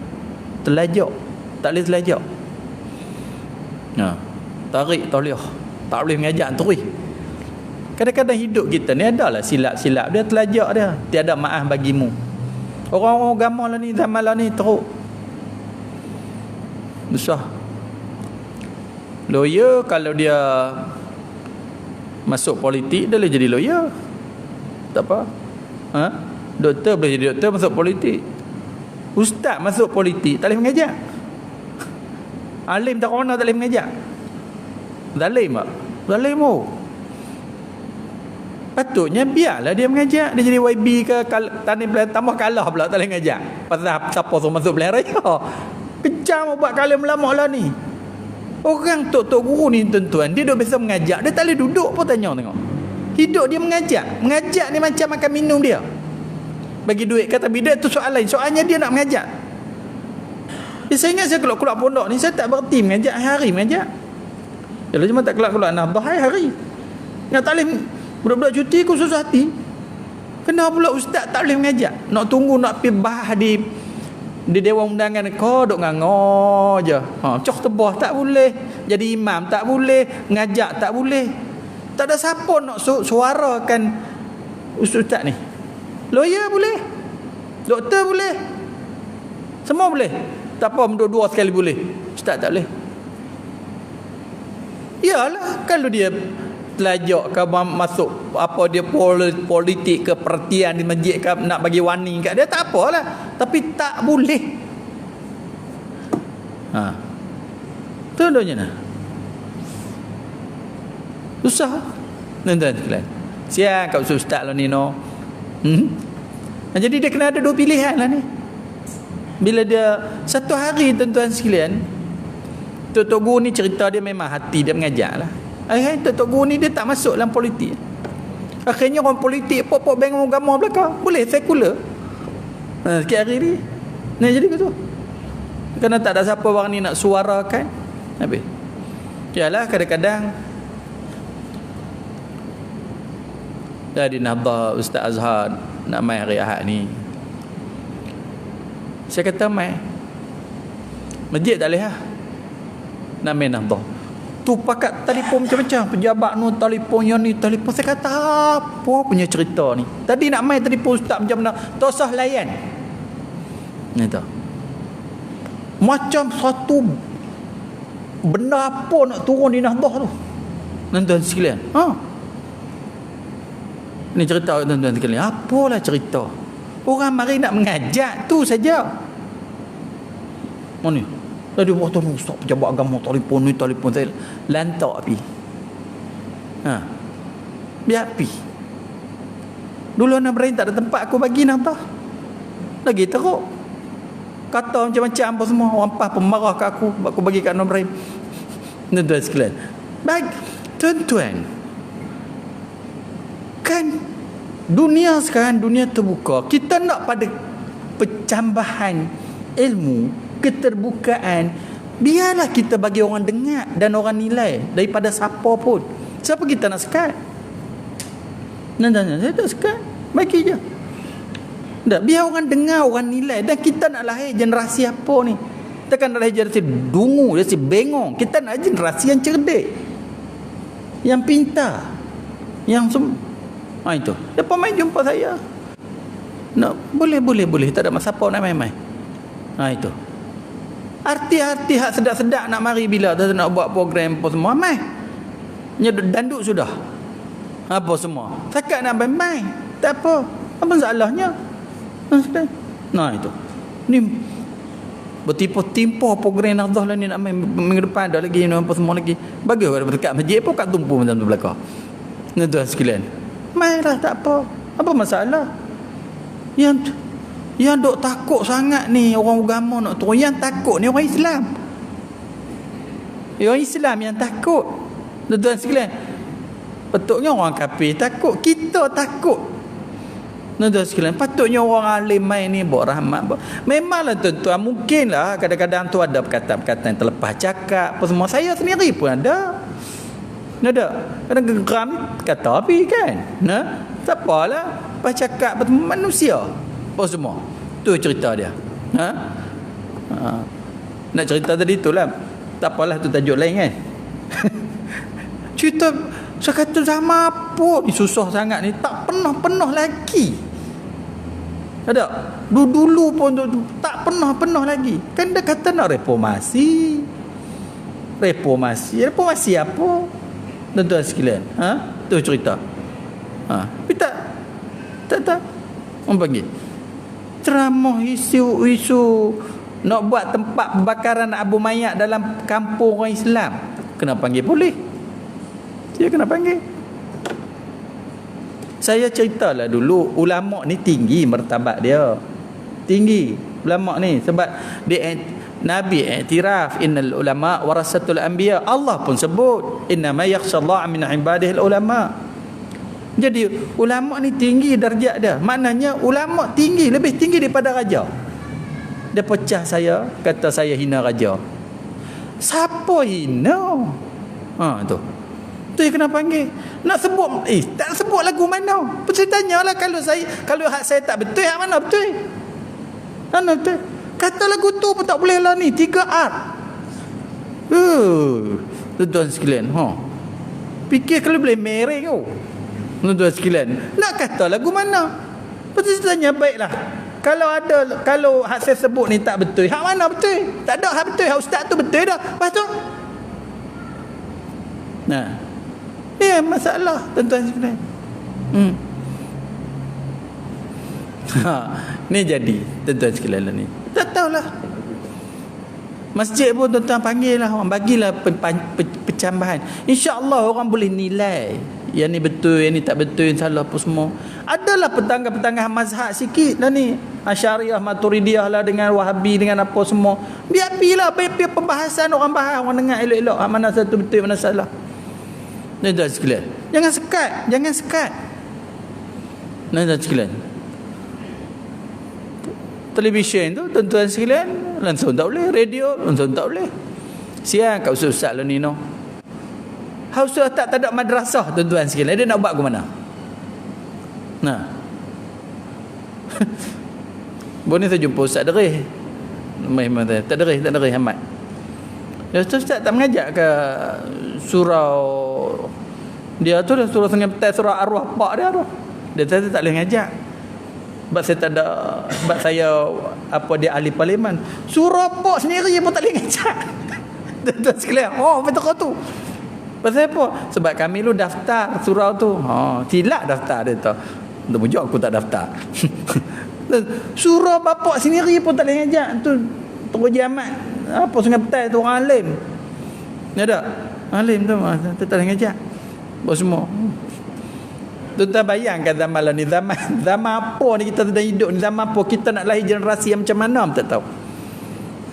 Terlajak. Tak boleh terlajak. Tarik toliah. Tak boleh mengajak terus. Kadang-kadang hidup kita ni adalah silap-silap. Dia terlajak dia. Tiada maaf bagimu. Orang-orang agama lah ni, zaman lah ni teruk. Susah. Lawyer kalau dia masuk politik, dia boleh jadi lawyer. Tak apa. Doktor boleh jadi doktor masuk politik. Ustaz masuk politik tak boleh mengajar. Alim tak corona tak boleh mengajar. Zalim tak? Zalim oh. Patutnya biarlah dia mengajar. Dia jadi YB ke Tani Pilihan tambah kalah pula tak boleh mengajar. Pasal siapa suruh masuk pilihan raya. Kejam buat kalim lama lah ni. Orang tok-tok guru ni tuan-tuan, dia dah biasa mengajar. Dia tak boleh duduk pun tanya tengok. Hidup dia mengajar. Mengajar ni macam makan minum dia. Bagi duit kata bidat tu soal lain. Soalnya dia nak mengajar. Saya ingat saya keluar pondok ni, saya tak berhenti mengajar hari mengajar. Kalau cuma tak keluar nafdah hari. Nak tak boleh budak-budak cuti aku susah hati. Kenapa pula ustaz tak boleh mengajar? Nak tunggu nak pergi bahas di dewan undangan kau duk ngangor je. Cok tebah tak boleh, jadi imam tak boleh, ngajak tak boleh. Tak ada siapa nak suarakan ustaz ni. Lawyer boleh, doktor boleh, semua boleh. Tak apa dua sekali boleh. Ustaz tak boleh. Yalah, kalau dia telajak ke masuk apa dia politik ke perhatian di masjid ke nak bagi warning kat dia, tak apalah, tapi tak boleh. Contohnya nah. Susah. Tuan-tuan sekalian. Siang kat ustaz lah ni no. Jadi dia kena ada dua pilihan lah ni. Bila dia satu hari tuan-tuan sekalian, Tok Guru ni cerita dia memang hati dia mengajar lah. Tok Guru ni dia tak masuk dalam politik. Akhirnya orang politik pokok bank agama belakang. Boleh sekular. Sikit hari ni. Ni jadi betul. Kerana tak ada siapa orang ni nak suarakan. Habis. Yalah kadang-kadang dari Nahdah Ustaz Azhar nak main hari Ahad ni. Saya kata main. Masjid tak boleh lah. Nak main Nahdah. Tu pakat telefon macam-macam. Pejabat ni telefon, yang ni telefon. Saya kata apa punya cerita ni. Tadi nak main telefon Ustaz macam mana. Tak usah layan. Ni tahu. Macam satu benda apa nak turun di Nahdah tu. Tuan-tuan sekalian. Ni cerita tuan-tuan sekalian. Apalah cerita. Orang mari nak mengajak tu saja. Mana? Tadi waktu ni Ustaz pejabat agama telefon ni telefon saya. Lantak api. Biar api. Dulu nak berain tak ada tempat aku bagi Nahdah. Lagi teruk. Kata macam-macam apa semua. Orang PAS pemarah ke aku bagi kat Nur Ibrahim. Tuan-tuan sekalian. Baik. Tuan-tuan. Kan dunia sekarang, dunia terbuka. Kita nak pada pencambahan ilmu, keterbukaan. Biarlah kita bagi orang dengar dan orang nilai daripada siapa pun. Siapa kita nak sekat? Saya tak sekat. Bagi je. Tak, biar orang dengar, orang nilai. Dan kita nak lahir generasi apa ni? Kita kan nak lahir generasi dungu, generasi bengong. Kita nak generasi yang cerdik, yang pintar, yang semua. Itu. Lepas main jumpa saya. Nak, boleh. Tak ada masalah apa nak main-main. Itu. Arti-arti hak sedap-sedap nak mari bila dah nak buat program apa semua. Main. Danduk sudah. Apa semua. Sakat nak main-main. Tak apa. Apa masalahnya? Nah itu. Ni bertimpa-timpa program Nahdah lah ni nak main minggu depan dah lagi apa semua lagi. Bagus kalau dekat masjid pun kat tumpu macam tu belakang. Tuan sekalian. Mainlah tak apa. Apa masalah? Yang duk takut sangat ni orang agama nak turun. Yang takut ni orang Islam. Orang Islam yang takut. Tuan sekalian. Patutnya orang kafir takut. Kita takut. Tuan-tuan sekalian, patutnya orang alim main ni buat rahmat. Memanglah tuan-tuan, mungkinlah kadang-kadang tu ada perkataan-perkataan yang terlepas cakap apa semua. Saya sendiri pun ada. Kadang geram kata api kan. Tak apalah. Lepas cakap manusia apa semua. Tu cerita dia. Nak cerita tadi tu lah. Tak apalah, tu tajuk lain kan. Cerita saya kata sama apa ni susah sangat ni. Tak pernah lagi. Ada. Dulu pun tak pernah lagi. Kan dia kata nak reformasi. Reformasi apa? Tuan-tuan sekalian. Tu cerita. Tapi tak. Orang panggil. Ceramah isu nak buat tempat pembakaran abu mayat dalam kampung orang Islam. Kena panggil boleh. Dia kena panggil. Saya ceritalah dulu ulama ni tinggi martabat dia. Tinggi ulama ni sebab dia Nabi iktiraf innal ulama warasatul anbiya. Allah pun sebut innama yakhshallahu min ibadihi ulama. Jadi ulama ni tinggi darjat dia. Maknanya ulama tinggi, lebih tinggi daripada raja. Dia pecah saya, kata saya hina raja. Siapa hina? Tu. Tu yang kena panggil. Nak sebut tak sebut lagu mana? Saya tanyalah kalau hak saya tak betul, hak mana betul? Mana betul? Kata lagu tu pun tak boleh lah ni 3R. Tuan-tuan sekalian, fikir kalau boleh mereng kau. Tuan-tuan sekalian, nak kata lagu mana? Lepas saya tanya baiklah. Kalau hak saya sebut ni tak betul, hak mana betul? Tak ada hak betul, hak ustaz tu betul dah. Lepas tu ni masalah tuan-tuan sekalian. Ni jadi tuan-tuan sekalian lah ni. Tak tahulah. Masjid pun tuan-tuan panggil lah, orang bagilah pencambahan. InsyaAllah orang boleh nilai yang ni betul, yang ni tak betul, yang salah apa semua. Adalah petangah-petangah mazhab sikit lah ni. Asyariah, Maturidiyah lah dengan Wahabi dengan apa semua. Biar pembahasan orang bahas, orang dengar elok-elok mana satu betul, mana salah. Tuan-tuan sekalian, jangan sekat. tuan sekalian, televisyen tu tuan-tuan sekalian langsung tak boleh, radio langsung tak boleh. Siang kat ustaz lah ni no. Ustaz tak ada madrasah tuan-tuan sekalian, dia nak buat ke mana? Nah. Boleh saya jumpa ustaz derih. Memang tak derih amat. Ya ustaz tak mengajak ke surau dia tu dah surau Sungai Petai, surau arwah pak dia tu. Dia tak boleh ngajak. Sebab saya tak ada, sebab saya dia ahli parlimen. Surau pak sendiri pun tak boleh ngajak. Tuan sekalian, betul tu. Pasal apa? Sebab kami lu daftar surau tu. Silap daftar dia tu. Untuk pujuk aku tak daftar. Surau bapak sendiri pun tak boleh ngajak. Tu Teruk Jamat Sungai Petai tu orang alim. Ya tak? Alim tu tak boleh ngajak. Buat semua. Tuan-tuan bayangkan zaman lah ni, zaman apa ni kita sedang hidup ni, zaman apa kita nak lahir generasi yang macam mana tak tahu.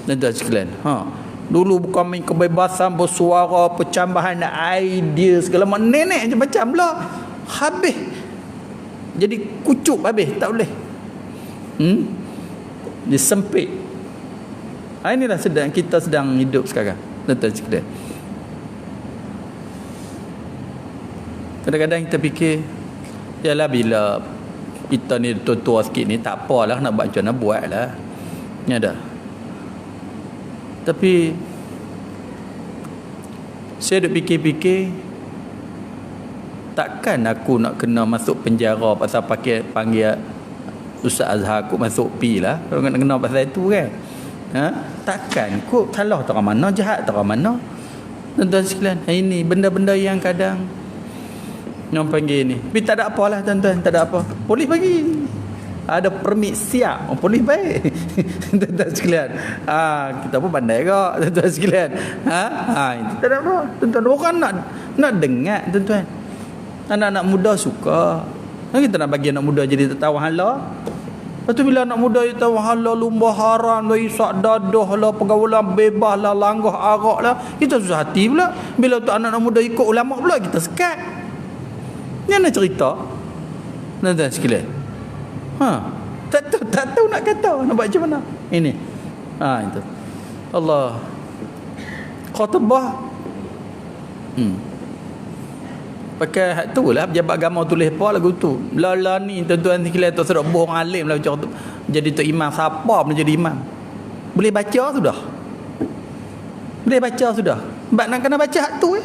Tuan-tuan sekalian, dulu bukan main kebebasan bersuara, percambahan idea segala macam, nenek macam pula habis jadi kucuk habis, tak boleh. Dia sempit. Inilah kita sedang hidup sekarang, tuan-tuan sekalian. Kadang-kadang kita fikir, yalah bila kita ni tua-tua sikit ni, tak apalah, nak buat macam mana buat lah. Ya dah. Tapi saya duk fikir-fikir, takkan aku nak kena masuk penjara pasal panggil Ustaz Azhar aku masuk pi lah. Kalau nak kena pasal itu kan. Takkan aku salah tak mana, jahat tak mana. Tuan-tuan sekalian, ini benda-benda yang kadang yang panggil ni. Tapi tak ada apalah tuan-tuan, tak ada apa. Polis bagi. Ada permit siap. Polis baik. Tuan-tuan sekalian. Kita pun pandai kok, tuan-tuan sekalian. Itu tak ada apa. Tuan-tuan, orang nak dengar tuan-tuan. Anak-anak muda suka. Kita nak bagi anak muda jadi tak tahu hala. Lepas tu bila anak muda dia tahu hala lumba haram lah, isak dadah lah, pergaulan bebas lah, langgah arak lah, kita susah hati pula. Bila tu anak-anak muda ikut ulama pula, kita sekat. Ni nak cerita. Tuan-tuan sekalian. Tak tahu nak kata, nak buat macam mana. Ini. Itu. Allah. Khutbah. Pakai hak tu lah, pejabat agama tulis apa lagu tu. Lala ni tuan-tuan sekalian tu sedap bohong alim lah macam tu. Jadi tu imam, siapa pun jadi imam. Boleh baca sudah. Boleh baca sudah. Sebab nak kena baca hak tu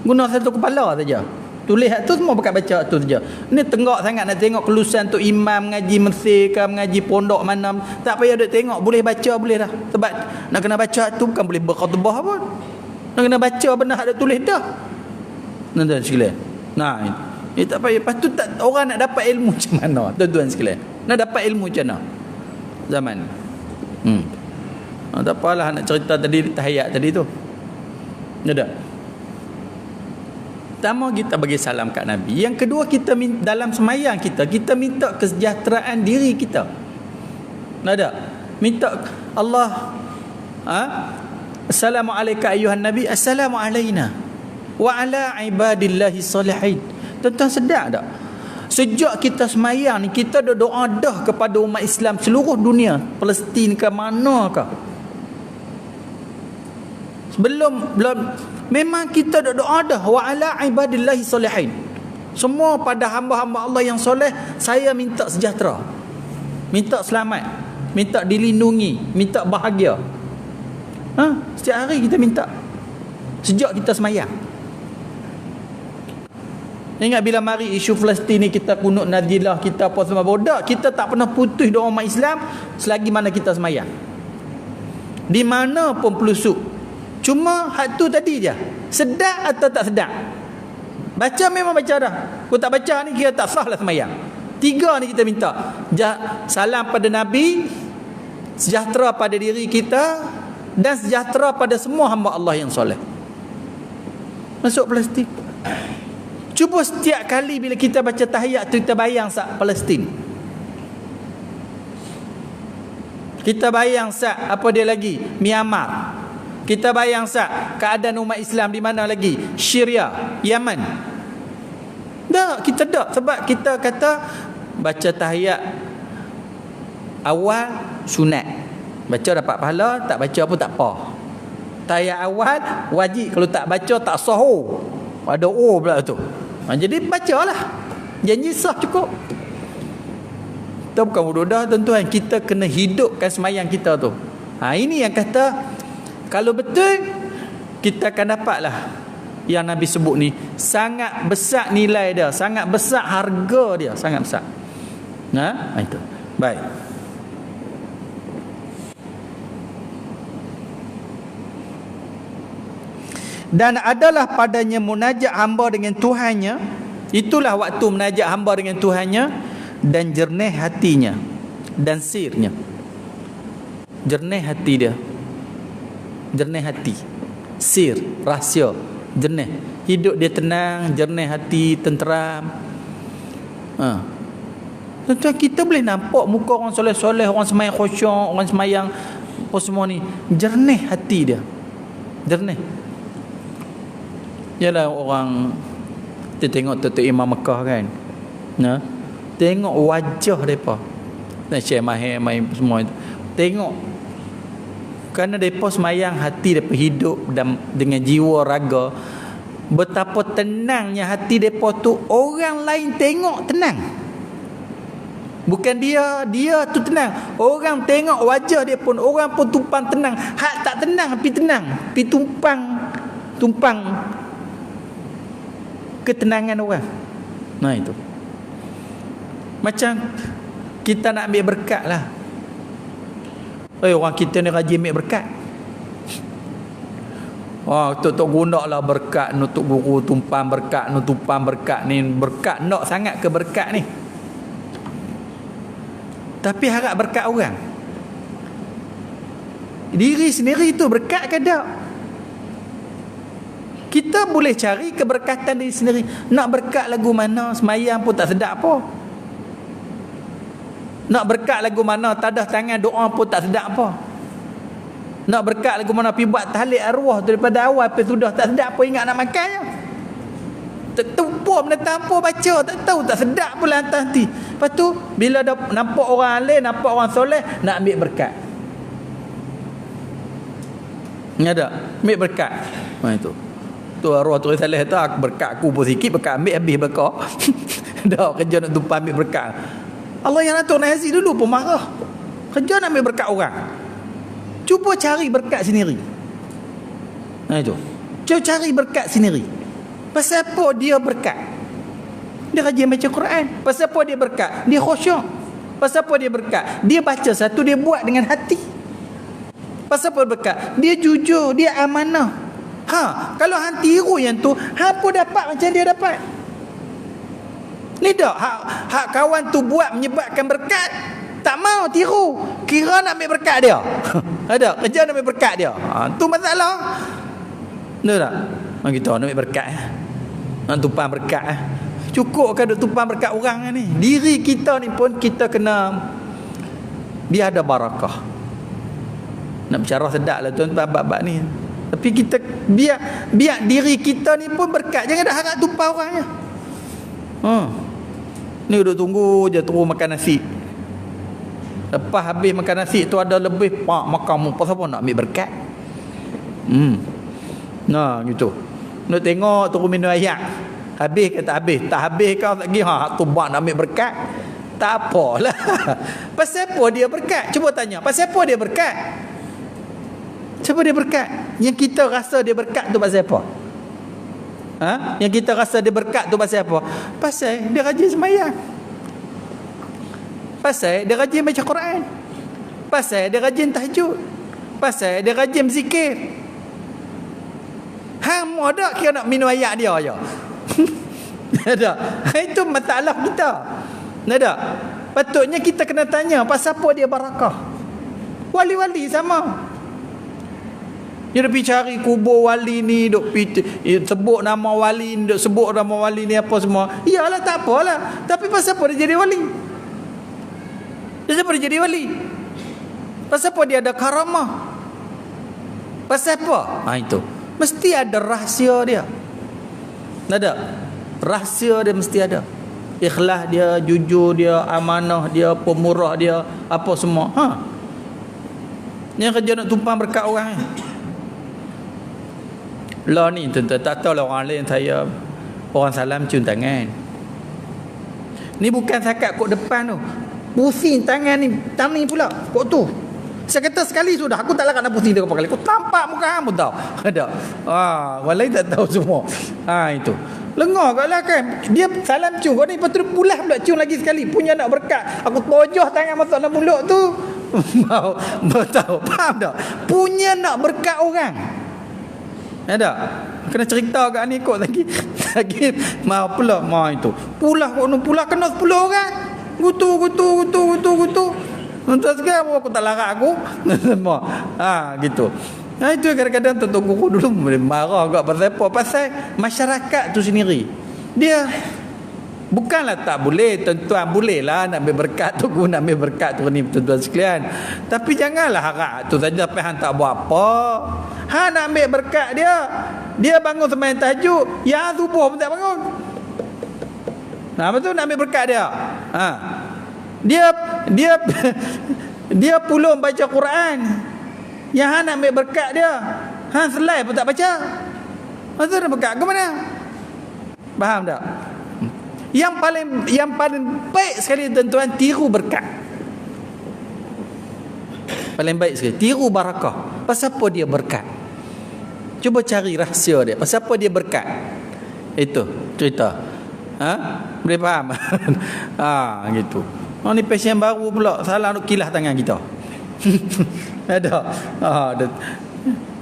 guna satu kepala saja. Tulis hak tu semua pakai baca hak tu saja. Ni tenggak sangat nak tengok kelulusan tu imam mengaji Mesir ke mengaji pondok mana. Tak payah duk tengok, boleh baca boleh dah. Sebab nak kena baca hak tu bukan boleh berkhutbah pun. Nak kena baca benda hak tulis dah. Tuan-tuan sekalian. Tak payah. Lepas tu orang nak dapat ilmu macam mana tuan-tuan sekalian? Nak dapat ilmu macam mana zaman tak apalah nak cerita tadi tahiyat tadi tu. Tak. Pertama kita bagi salam kat Nabi. Yang kedua kita dalam semayang kita minta kesejahteraan diri kita. Tak. Minta Allah Assalamualaikum ayuhan Nabi, Assalamu alaina wa ala ibadillahi salihin. Tuan-tuan sedar tak? Sejak kita semayang ni, kita doa dah kepada umat Islam seluruh dunia, Palestin ke manakah. Belum memang kita doa dah wa ala ibadillahi salihin. Semua pada hamba-hamba Allah yang soleh, saya minta sejahtera, minta selamat, minta dilindungi, minta bahagia. Setiap hari kita minta. Sejak kita semayang. Ingat bila mari isu Palestin ni, kita kunut nazilah, kita apa semua bodak, kita tak pernah putus doa umat Islam selagi mana kita semayang. Di mana pun pelusuk. Cuma hak tu tadi je. Sedap atau tak sedap? Baca memang baca dah. Kalau tak baca ni kira tak sah lah semayang. 3 ni kita minta. Salam pada Nabi, sejahtera pada diri kita, dan sejahtera pada semua hamba Allah yang soleh. Masuk Palestin. Cuba setiap kali bila kita baca tahiyat tu, kita bayang sat Palestin. Kita bayang sat apa dia lagi? Myanmar. Kita bayang sat keadaan umat Islam di mana lagi? Syria, Yaman. Tak, kita tak. Sebab kita kata baca tahiyat awal sunat. Baca dapat pahala, tak baca pun tak apa. Tahiyat awal wajib, kalau tak baca tak sah. Ada pula tu. Jadi bacalah. Janji sah cukup. Kita bukan bodoh dah tuan-tuan, kita kena hidupkan semayang kita tu. Ini yang kata kalau betul kita akan dapatlah yang Nabi sebut ni, sangat besar nilai dia, sangat besar harga dia, sangat besar. Itu. Baik. Dan adalah padanya munajat hamba dengan Tuhannya, itulah waktu munajat hamba dengan Tuhannya, dan jernih hatinya dan sirnya. Jernih hati dia, jernih hati, sir, rahsia, jernih. Hidup dia tenang, jernih hati, tenteram. Tuan-tuan, kita boleh nampak muka orang soleh-soleh, orang semayang khusyuk, orang semayang apa semua ni, jernih hati dia, jernih. Yalah orang kita tengok Tok Imam Mekah kan, tengok wajah mereka, Syekh Mahir main semua itu, tengok kerana mereka semayang hati mereka hidup dan dengan jiwa raga, betapa tenangnya hati mereka tu, orang lain tengok tenang. Bukan dia tu tenang, orang tengok wajah dia pun, orang pun tumpang tenang. Hak tak tenang tapi tenang, tapi tumpang ketenangan orang. Itu macam kita nak ambil berkat lah. Orang kita ni rajin ambil berkat. Tok guna lah berkat, nutuk guru tumpang berkat, nutumpang berkat ni, berkat nak sangat ke berkat ni. Tapi harap berkat orang. Diri sendiri tu berkat ke tak? Kita boleh cari keberkatan diri sendiri. Nak berkat lagu mana, semayang pun tak sedap apa. Nak berkat lagu mana, tadah tangan doa pun tak sedap apa. Nak berkat lagu mana, pergi buat tahlil arwah tu daripada awal sampai sudah, tak sedap apa, ingat nak makan je. Tertumpuk benda tanpa baca, tak tahu, tak sedap pula hantar hati. Lepas tu bila dah nampak orang alim, nampak orang soleh, nak ambil berkat. Ingat tak? Ambil berkat. Itu tu arwah tu salih tu, berkat aku pun sikit, berkat ambil habis berkah. Dah kerja nak tumpang ambil berkat. Allah yang atur Nazi dulu pun marah. Kerja nak ambil berkat orang. Cuba cari berkat sendiri. Itu. Cuba cari berkat sendiri. Pasal apa dia berkat? Dia rajin baca Quran. Pasal apa dia berkat? Dia khusyuk. Pasal apa dia berkat? Dia baca satu, dia buat dengan hati. Pasal apa berkat? Dia jujur, dia amanah. Kalau hang tiru yang tu, hang pun dapat macam dia dapat. Ni dak hak kawan tu buat menyebabkan berkat, tak mau tiru, kira nak ambil berkat dia. Ada kerja nak ambil berkat dia. Tu masalah. Betul tak? Kita nak ambil berkat, nak tumpang berkat. Cukup ke duk tumpang berkat orang ni? Diri kita ni pun kita kena biar ada barakah. Nak bercara sedap lah tuan bab-bab ni. Tapi kita biar diri kita ni pun berkat. Jangan dah harap tumpah orangnya. Ni duduk tunggu je terus makan nasi. Lepas habis makan nasi tu ada lebih makan pasal apa nak ambil berkat. Gitu. Nak tengok terus minum air. Habis ke tak habis? Tak habis kau tak pergi tu buat nak ambil berkat. Tak apalah. Pasal apa dia berkat? Cuba tanya. Pasal apa dia berkat? Siapa dia berkat? Yang kita rasa dia berkat tu pasal apa? Yang kita rasa dia berkat tu pasal apa? Pasal dia rajin sembahyang. Pasal dia rajin baca Quran. Pasal dia rajin tahajud. Pasal dia rajin zikir. Hang mau dak kira nak minum air dia aja. Ada. Itu masalah kita. Ada. Patutnya kita kena tanya pasal apa dia barakah. Wali-wali sama. Dia pergi cari kubur wali ni, duk sebut nama wali ni, duk sebut nama wali ni apa semua. Iyalah tak apalah. Tapi pasal apa dia jadi wali? Pasal apa dia jadi wali? Pasal apa dia ada karamah? Pasal apa? Itu. Mesti ada rahsia dia. Ada. Rahsia dia mesti ada. Ikhlas dia, jujur dia, amanah dia, pemurah dia, apa semua. Yang kerja nak tumpang berkat orang. Lah ni tuan-tuan, tak tahu lah orang lain, saya orang salam cium tangan. Ni bukan sakat kok depan tu. Pusing tangan ni pula. Kok tu. Saya kata sekali sudah, aku tak nak pusing dia berapa kali. Kau tampak muka kamu tahu. Ada. Orang lain tak tahu semua. Itu. Lengah kat lah kan. Dia salam cium. Kau ni lepas tu pulas pula cium lagi sekali. Punya nak berkat. Aku tojoh tangan masuk dalam mulut tu. Mau tahu. Faham tak? Punya nak berkat orang. Ada. Kena cerita kat ni kot lagi. Mau pula. Mau itu. Pulah kok ni. Pulah kena 10 orang. Gutu. Tuan sekarang aku tak larat aku. Semua. Gitu. Itu kadang-kadang Tok Guru dulu marah agak pasal apa? Pasal masyarakat tu sendiri. Dia bukanlah tak boleh, tuan-tuan boleh lah nak ambil berkat tu, nak ambil berkat tu ni tuan-tuan sekalian. Tapi janganlah harap tu saja sampai hang tak buat apa. Hang nak ambil berkat dia. Dia bangun sembahyang tahajud, yang subuh pun tak bangun. Betul nak ambil berkat dia. Dia pulung baca Quran. Yang hang nak ambil berkat dia, hang selai pun tak baca. Masa dia berkat ke mana? Faham tak? Yang paling baik sekali tuan-tuan, tiru berkat. Paling baik sekali tiru barakah. Pasal apa dia berkat? Cuba cari rahsia dia. Pasal apa dia berkat? Itu cerita. Boleh faham? Gitu. Ni pasien baru pula salah nak kilas tangan kita. Ada.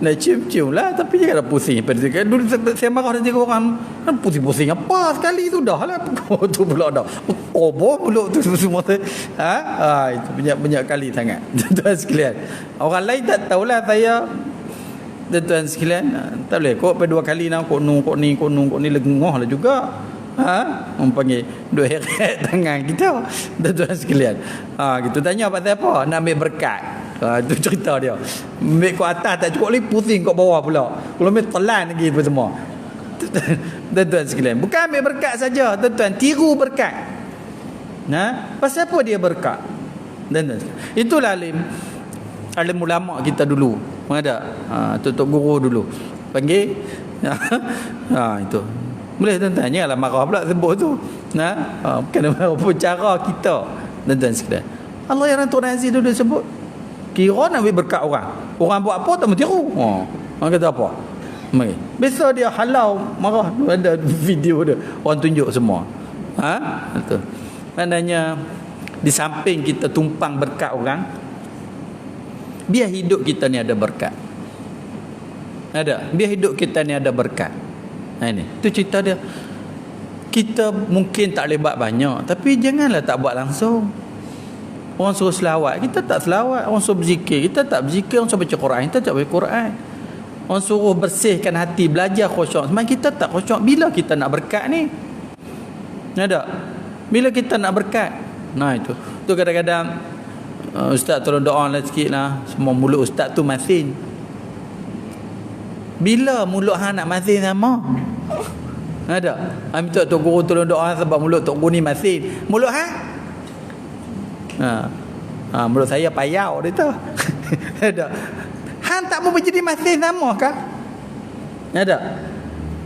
Nak cium-cium lah. Tapi janganlah pusing. Dulu saya marah dengan 3 orang. Kan pusing-pusing apa sekali tu dah lah. Tu pula dah. Koboh pula tu semua. Itu banyak kali sangat. Tuan sekalian. Orang lain tak tahulah saya. Tuan sekalian. Tak boleh. Kok 2 kali nak kok ni lengoh lah juga. Orang panggil duk heret tangan kita. Tuan sekalian. Gitu tanya pasal apa? Nak ambil berkat. Itu cerita dia. Ambil kat atas tak cukup lagi, pusing kat bawah pula. Kalau ambil telan lagi apa semua. Tuan sekalian, bukan ambil berkat saja, tuan tiru berkat. Pasal apa dia berkat? Itulah alim ulama kita dulu. Ada Tok Guru dulu panggil. Itu boleh tuan-tuan, janganlah marah pula sebut tu. Bukan marah pun cara kita. Tuan-tuan sekalian, Allah yang Tuhan Aziz dulu sebut, kira nak ambil berkat orang. Orang buat apa tak mentiru. Orang kata apa? Besok dia halau marah. Ada video dia. Orang tunjuk semua. Betul. Maknanya di samping kita tumpang berkat orang, biar hidup kita ni ada berkat. Biar hidup kita ni ada berkat. Ini. Itu cerita dia. Kita mungkin tak boleh buat banyak, tapi janganlah tak buat langsung. Orang suruh selawat, kita tak selawat. Orang suruh berzikir, kita tak berzikir. Orang suruh baca Quran, kita tak baca Quran. Orang suruh bersihkan hati, belajar khusyuk, semakin kita tak khusyuk. Bila kita nak berkat ni? Ada? Bila kita nak berkat? Itu. Tu kadang-kadang ustaz tolong doa lah sikit lah. Semua mulut ustaz tu masin. Bila mulut hang nak masin sama? Ada? Minta Tok Guru tolong doa sebab mulut Tok Guru ni masin. Mulut hang? Mulut saya payau dia tu. Ada. Hang tak mau menjadi masih sama kah? Ada.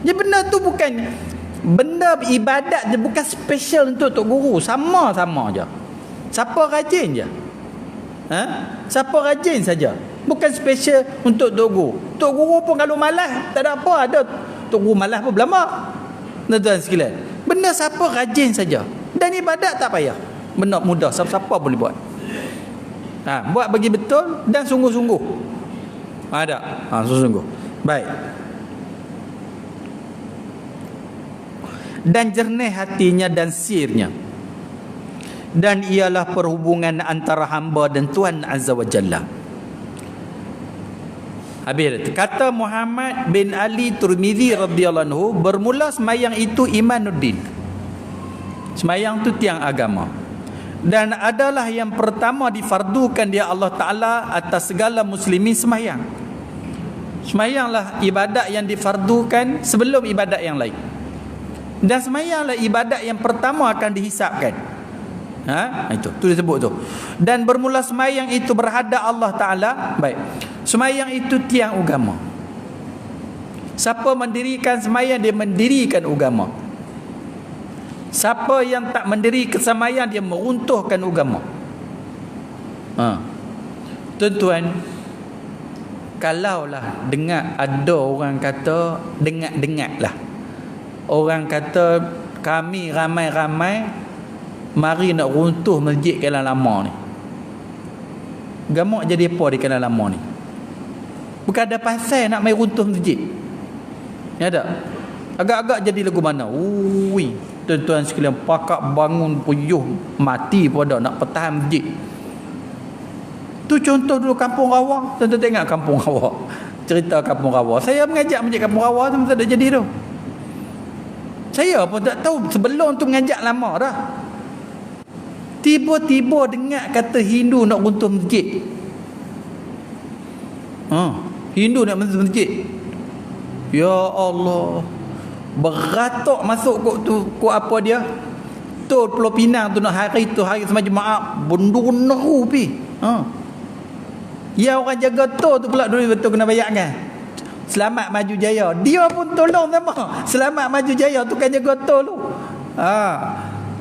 Jadi benda tu bukan benda ibadat je, bukan special untuk Tok Guru. Sama-sama je. Siapa rajin je. Siapa rajin saja. Bukan special untuk Tok Guru. Tok Guru pun kalau malas tak ada apa, ada Tok Guru malas pun berlama. Tuan-tuan sekalian, benda siapa rajin saja. Dan ibadat tak payah. Benda mudah, siapa boleh buat. Buat bagi betul dan sungguh-sungguh. Ada. Sungguh-sungguh. Baik. Dan jernih hatinya dan sirnya. Dan ialah perhubungan antara hamba dan Tuhan Azza wa Jalla. Habis kata Muhammad bin Ali Tirmizi radhiyallahu anhu, bermula semayang itu imanuddin. Semayang tu tiang agama. Dan adalah yang pertama difardukan dia Allah Ta'ala atas segala muslimin semayang. Semayanglah ibadat yang difardukan sebelum ibadat yang lain. Dan semayanglah ibadat yang pertama akan dihisapkan. Itu disebut tu. Dan bermula semayang itu berhadap Allah Ta'ala. Baik. Semayang itu tiang agama. Siapa mendirikan semayang, dia mendirikan agama. Siapa yang tak mendirikan semayang, dia meruntuhkan agama. Tuan-tuan, kalaulah dengar ada orang kata, dengar-dengarlah orang kata kami ramai-ramai mari nak runtuh masjid Kalang Lama ni. Gamak jadi apa di Kalang Lama ni? Bukan ada pasal nak mai runtuh masjid. Ya tak? Agak-agak jadi lagu mana? Ui, tuan-tuan sekalian, pakak bangun puyuh mati pada nak pertahan masjid. Tu contoh dulu Kampung Rawa. Tuan-tuan tengok Kampung Rawa. Cerita Kampung Rawa. Saya mengajak masjid Kampung Rawa tu tak ada jadi tu. Saya pun tak tahu sebelum tu mengajak lama dah. Tiba-tiba dengar kata Hindu nak runtuh masjid. Hindu nak runtuh masjid. Ya Allah. Beratok masuk kok apa dia? Tul Pulau Pinang tu nak hari tu hari semacam maaf bundur neru pi. Ya orang jaga tol tu pula dulu betul kena bayar kan. Selamat Maju Jaya. Dia pun tolong sama. Selamat Maju Jaya tu kan jaga tol tu.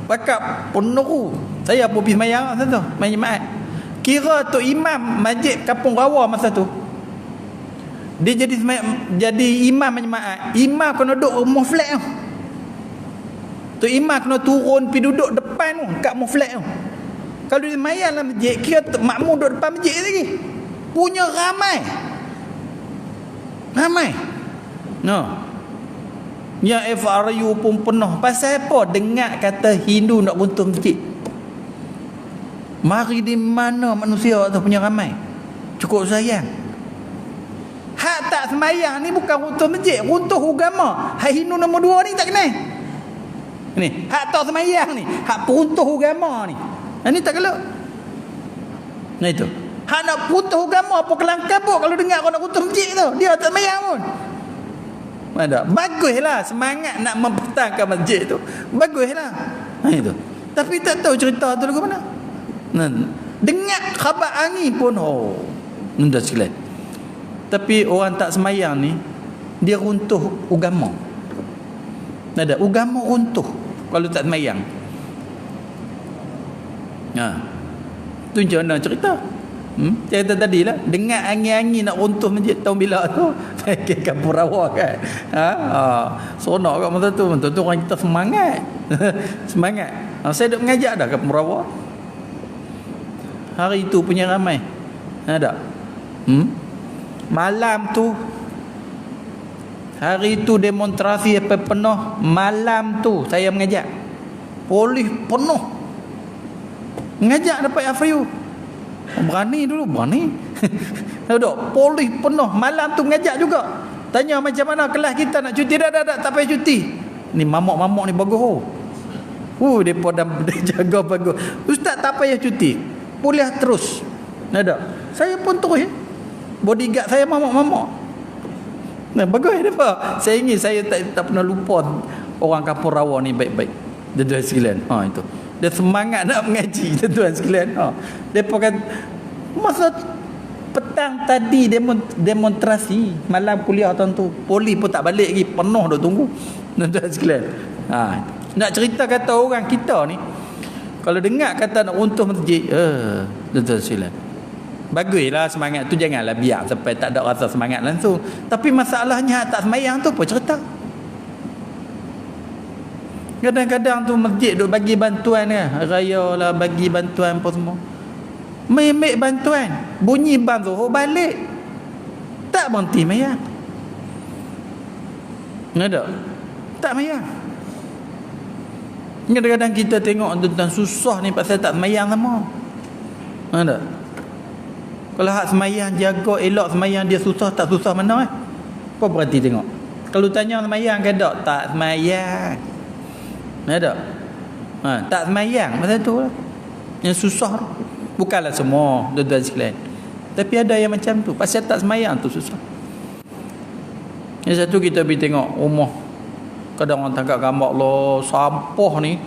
Pakak peneru. Saya pun pergi semayang masa tu. Main jemaat. Kira tu imam masjid Kampung Rawa masa tu. Dia jadi imam jemaat. Imam kena duduk rumah flat tu. Tu imam kena turun pergi duduk depan tu. Kat rumah flat tu. Kalau dia semayang dalam masjid, kira makmum duduk depan masjid lagi. Punya ramai. Yang FRU pun penuh. Pasal apa? Dengar kata Hindu nak runtuh masjid. Mari di mana manusia tu punya ramai. Cukup sayang. Hak tak semayang ni bukan runtuh masjid, runtuh agama. Hak Hindu nombor 2 ni tak kena. Ni, hak tak semayang ni, hak peruntuh agama ni. Ini tak kelak. Nah itu. Hak nak runtuh agama apa kelang kabut kalau dengar kau nak runtuh masjid tu. Dia tak semayang pun. Ada. Baguslah semangat nak mempertahankan masjid tu. Baguslah. Itu. Tapi tak tahu cerita tu lagu mana. Dengar khabar angin pun nunda sekalian. Tapi orang tak semayang ni dia runtuh agama. Ada agama runtuh kalau tak semayang. Tu macam mana cerita? Cerita tadi lah. Dengar angin-angin nak runtuh masjid tahun bila tu. Ke Kampung Rawa kan. Seronok kat masa tu. Tentu orang kita semangat. Semangat. Saya duk mengajak dah Kampung Rawa. Hari tu punya ramai. Ada. Malam tu. Hari tu demonstrasi apa penuh. Malam tu saya mengajak. Polis penuh. Mengajak dapat FRU. Berani dulu, berani. Duduk, polis penuh. Malam tu mengajak juga. Tanya macam mana kelas kita nak cuti. Tak payah cuti. Ni mamak-mamak ni bagus. Mereka dah jaga bagus. Ustaz tak payah cuti. Boleh terus. Ada. Saya pun terus. Bodyguard saya mamak-mamak. Bagus apa? Saya tak pernah lupa orang Kampung Rawa ni baik-baik. Tuan-tuan sekalian. Itu. Dia semangat nak mengaji, tuan-tuan sekalian. Depa kan masa petang tadi demonstrasi, malam kuliah tuan tu. Polis pun tak balik lagi, penuh dah tunggu. Tuan-tuan sekalian. Nak cerita kata orang kita ni kalau dengar kata nak runtuh masjid, tuan-tuan sekalian. Baguslah semangat tu, janganlah biar sampai tak ada rasa semangat langsung. Tapi masalahnya tak semayang tu apa cerita? Kadang-kadang tu masjid duk bagi bantuan kan. Raya lah bagi bantuan apa semua. Memik bantuan. Bunyi bang Zuhur balik. Tak berhenti mayang. Ada? Tak mayang. Kadang-kadang kita tengok tentang susah ni pasal tak semayang sama. Ada? Kalau hak semayang jaga elok semayang dia susah tak susah mana Kau berhenti tengok. Kalau tanya semayang ke tak semayang. Ada? Tak semayang masa tu lah. Yang susah bukanlah semua tuan-tuan sekalian. Tapi ada yang macam tu. Pasal tak semayang tu susah. Yang satu kita pergi tengok rumah Kadang orang tangkap gambar Allah, sampah ni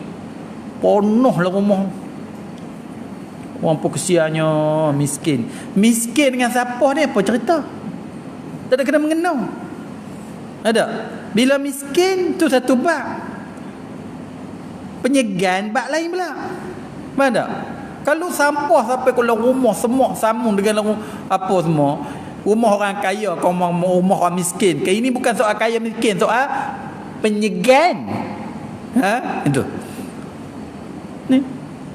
penuh lah rumah. Orang pun kesiannya miskin. Miskin dengan sampah ni apa cerita? Tak ada kena mengena. Ada. Bila miskin tu satu bab. Penyegan bab lain pula. Mana? Kalau sampah sampai ke rumah semua sambung dengan apa semua, rumah orang kaya kau rumah orang miskin. Ini bukan soal kaya miskin, soal penyegan. Ha? Itu. Ni.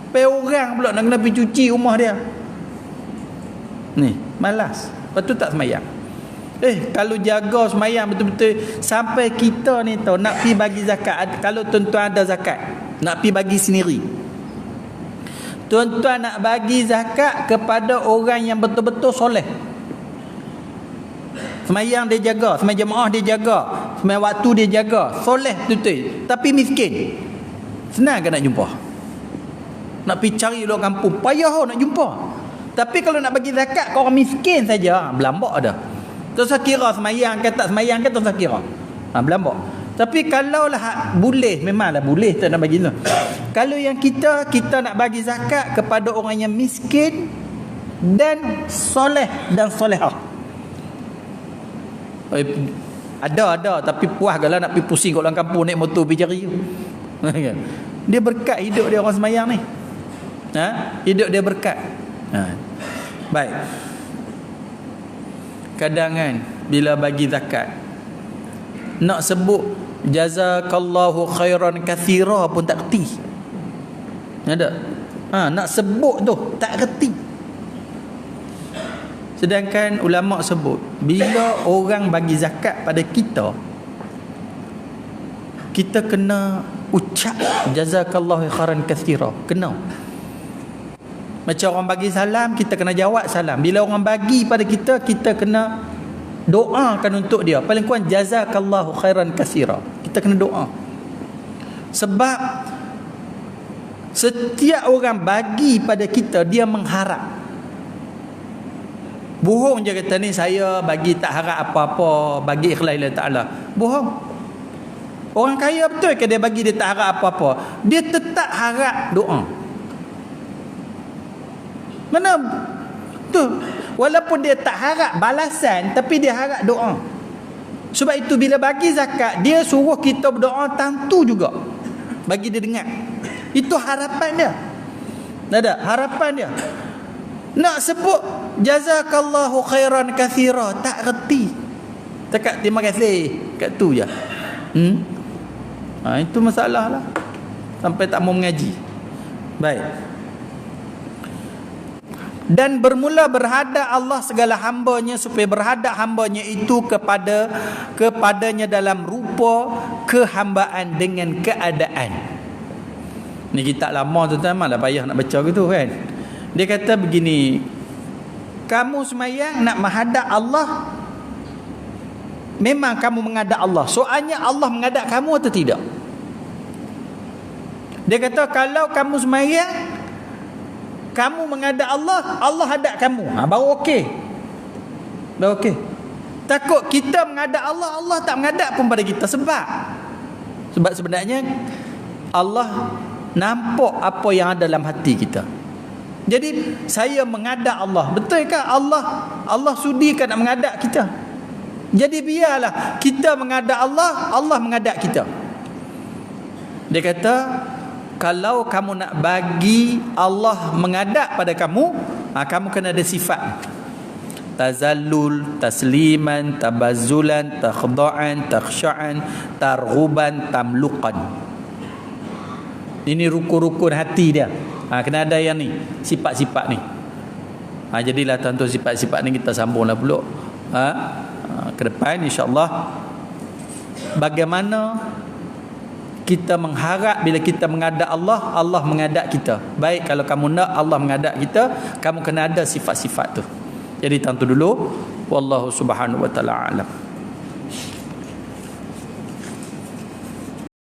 Pe orang pula nak kena pergi cuci rumah dia. Ni, malas. Lepas tu tak semayang. Kalau jaga semayang betul-betul sampai kita ni tahu nak pergi bagi zakat. Kalau tuan-tuan ada zakat, nak pergi bagi sendiri. Tuan-tuan nak bagi zakat kepada orang yang betul-betul soleh. Semayang dia jaga, semayang jemaah dia jaga, semayang waktu dia jaga, soleh betul-betul. Tapi miskin. Senang ke nak jumpa? Nak pergi cari luar kampung, payah nak jumpa. Tapi kalau nak bagi zakat ke orang miskin saja, berlambak dah. Terus kira semayang ke tak semayang ke, terus kira. Berlambak. Tapi kalau lah boleh, memanglah boleh tak nak bagi tu. Kalau yang kita nak bagi zakat kepada orang yang miskin dan soleh dan solehah. Ada tapi puas galah nak pergi pusing kat dalam kampung naik motor pergi cari. Dia berkat hidup dia orang semayang ni. Hidup dia berkat. Baik. Kadang kan bila bagi zakat nak sebut jazakallahu khairan katsira pun tak reti. Ada. Nak sebut tu tak reti. Sedangkan ulama sebut bila orang bagi zakat pada kita, kita kena ucap jazakallahu khairan katsira. Kena. Macam orang bagi salam, kita kena jawab salam. Bila orang bagi pada kita, kita kena doakan untuk dia. Paling kurang jazakallahu khairan katsira. Kita kena doa. Sebab setiap orang bagi pada kita, dia mengharap. Bohong je kata ni saya bagi tak harap apa-apa, bagi ikhlas lillahi ta'ala. Bohong. Orang kaya betul ke dia bagi dia tak harap apa-apa? Dia tetap harap doa. Mana tu? Walaupun dia tak harap balasan, tapi dia harap doa. Sebab itu bila bagi zakat, dia suruh kita berdoa tentu juga. Bagi dia dengar. Itu harapan dia. Ada harapan dia. Nak sebut jazakallahu khairan katsira tak reti. Cakap terima kasih kat tu je. Itu masalah lah. Sampai tak mau mengaji. Baik. Dan bermula berhadap Allah segala hambanya, supaya berhadap hambanya itu kepadanya dalam rupa kehambaan dengan keadaan. Ni kitab lama tuan-tuan, malah payah nak baca gitu kan. Dia kata begini, kamu semayang nak menghadap Allah, memang kamu menghadap Allah. Soalnya Allah menghadap kamu atau tidak? Dia kata kalau kamu semayang, kamu menghadap Allah, Allah hadap kamu. Baru okey. Baru okey. Takut kita menghadap Allah, Allah tak menghadap pun pada kita. Sebab sebenarnya Allah nampak apa yang ada dalam hati kita. Jadi saya menghadap Allah. Betulkah Allah sudikan nak menghadap kita? Jadi biarlah kita menghadap Allah, Allah menghadap kita. Dia kata kalau kamu nak bagi Allah menghadap pada kamu, kamu kena ada sifat tazallul, tasliman, tabazzulan, takhda'an, takhsha'an, targhuban, tamluqan. Ini rukun-rukun hati dia. Kena ada yang ni, sifat-sifat ni. Jadilah tuan-tuan, sifat-sifat ni kita sambunglah pula ke depan insya-Allah. Bagaimana kita mengharap bila kita menghadap Allah, Allah menghadap kita. Baik, kalau kamu nak Allah menghadap kita, kamu kena ada sifat-sifat tu. Jadi tentu dulu, wallahu subhanahu wa ta'ala alam.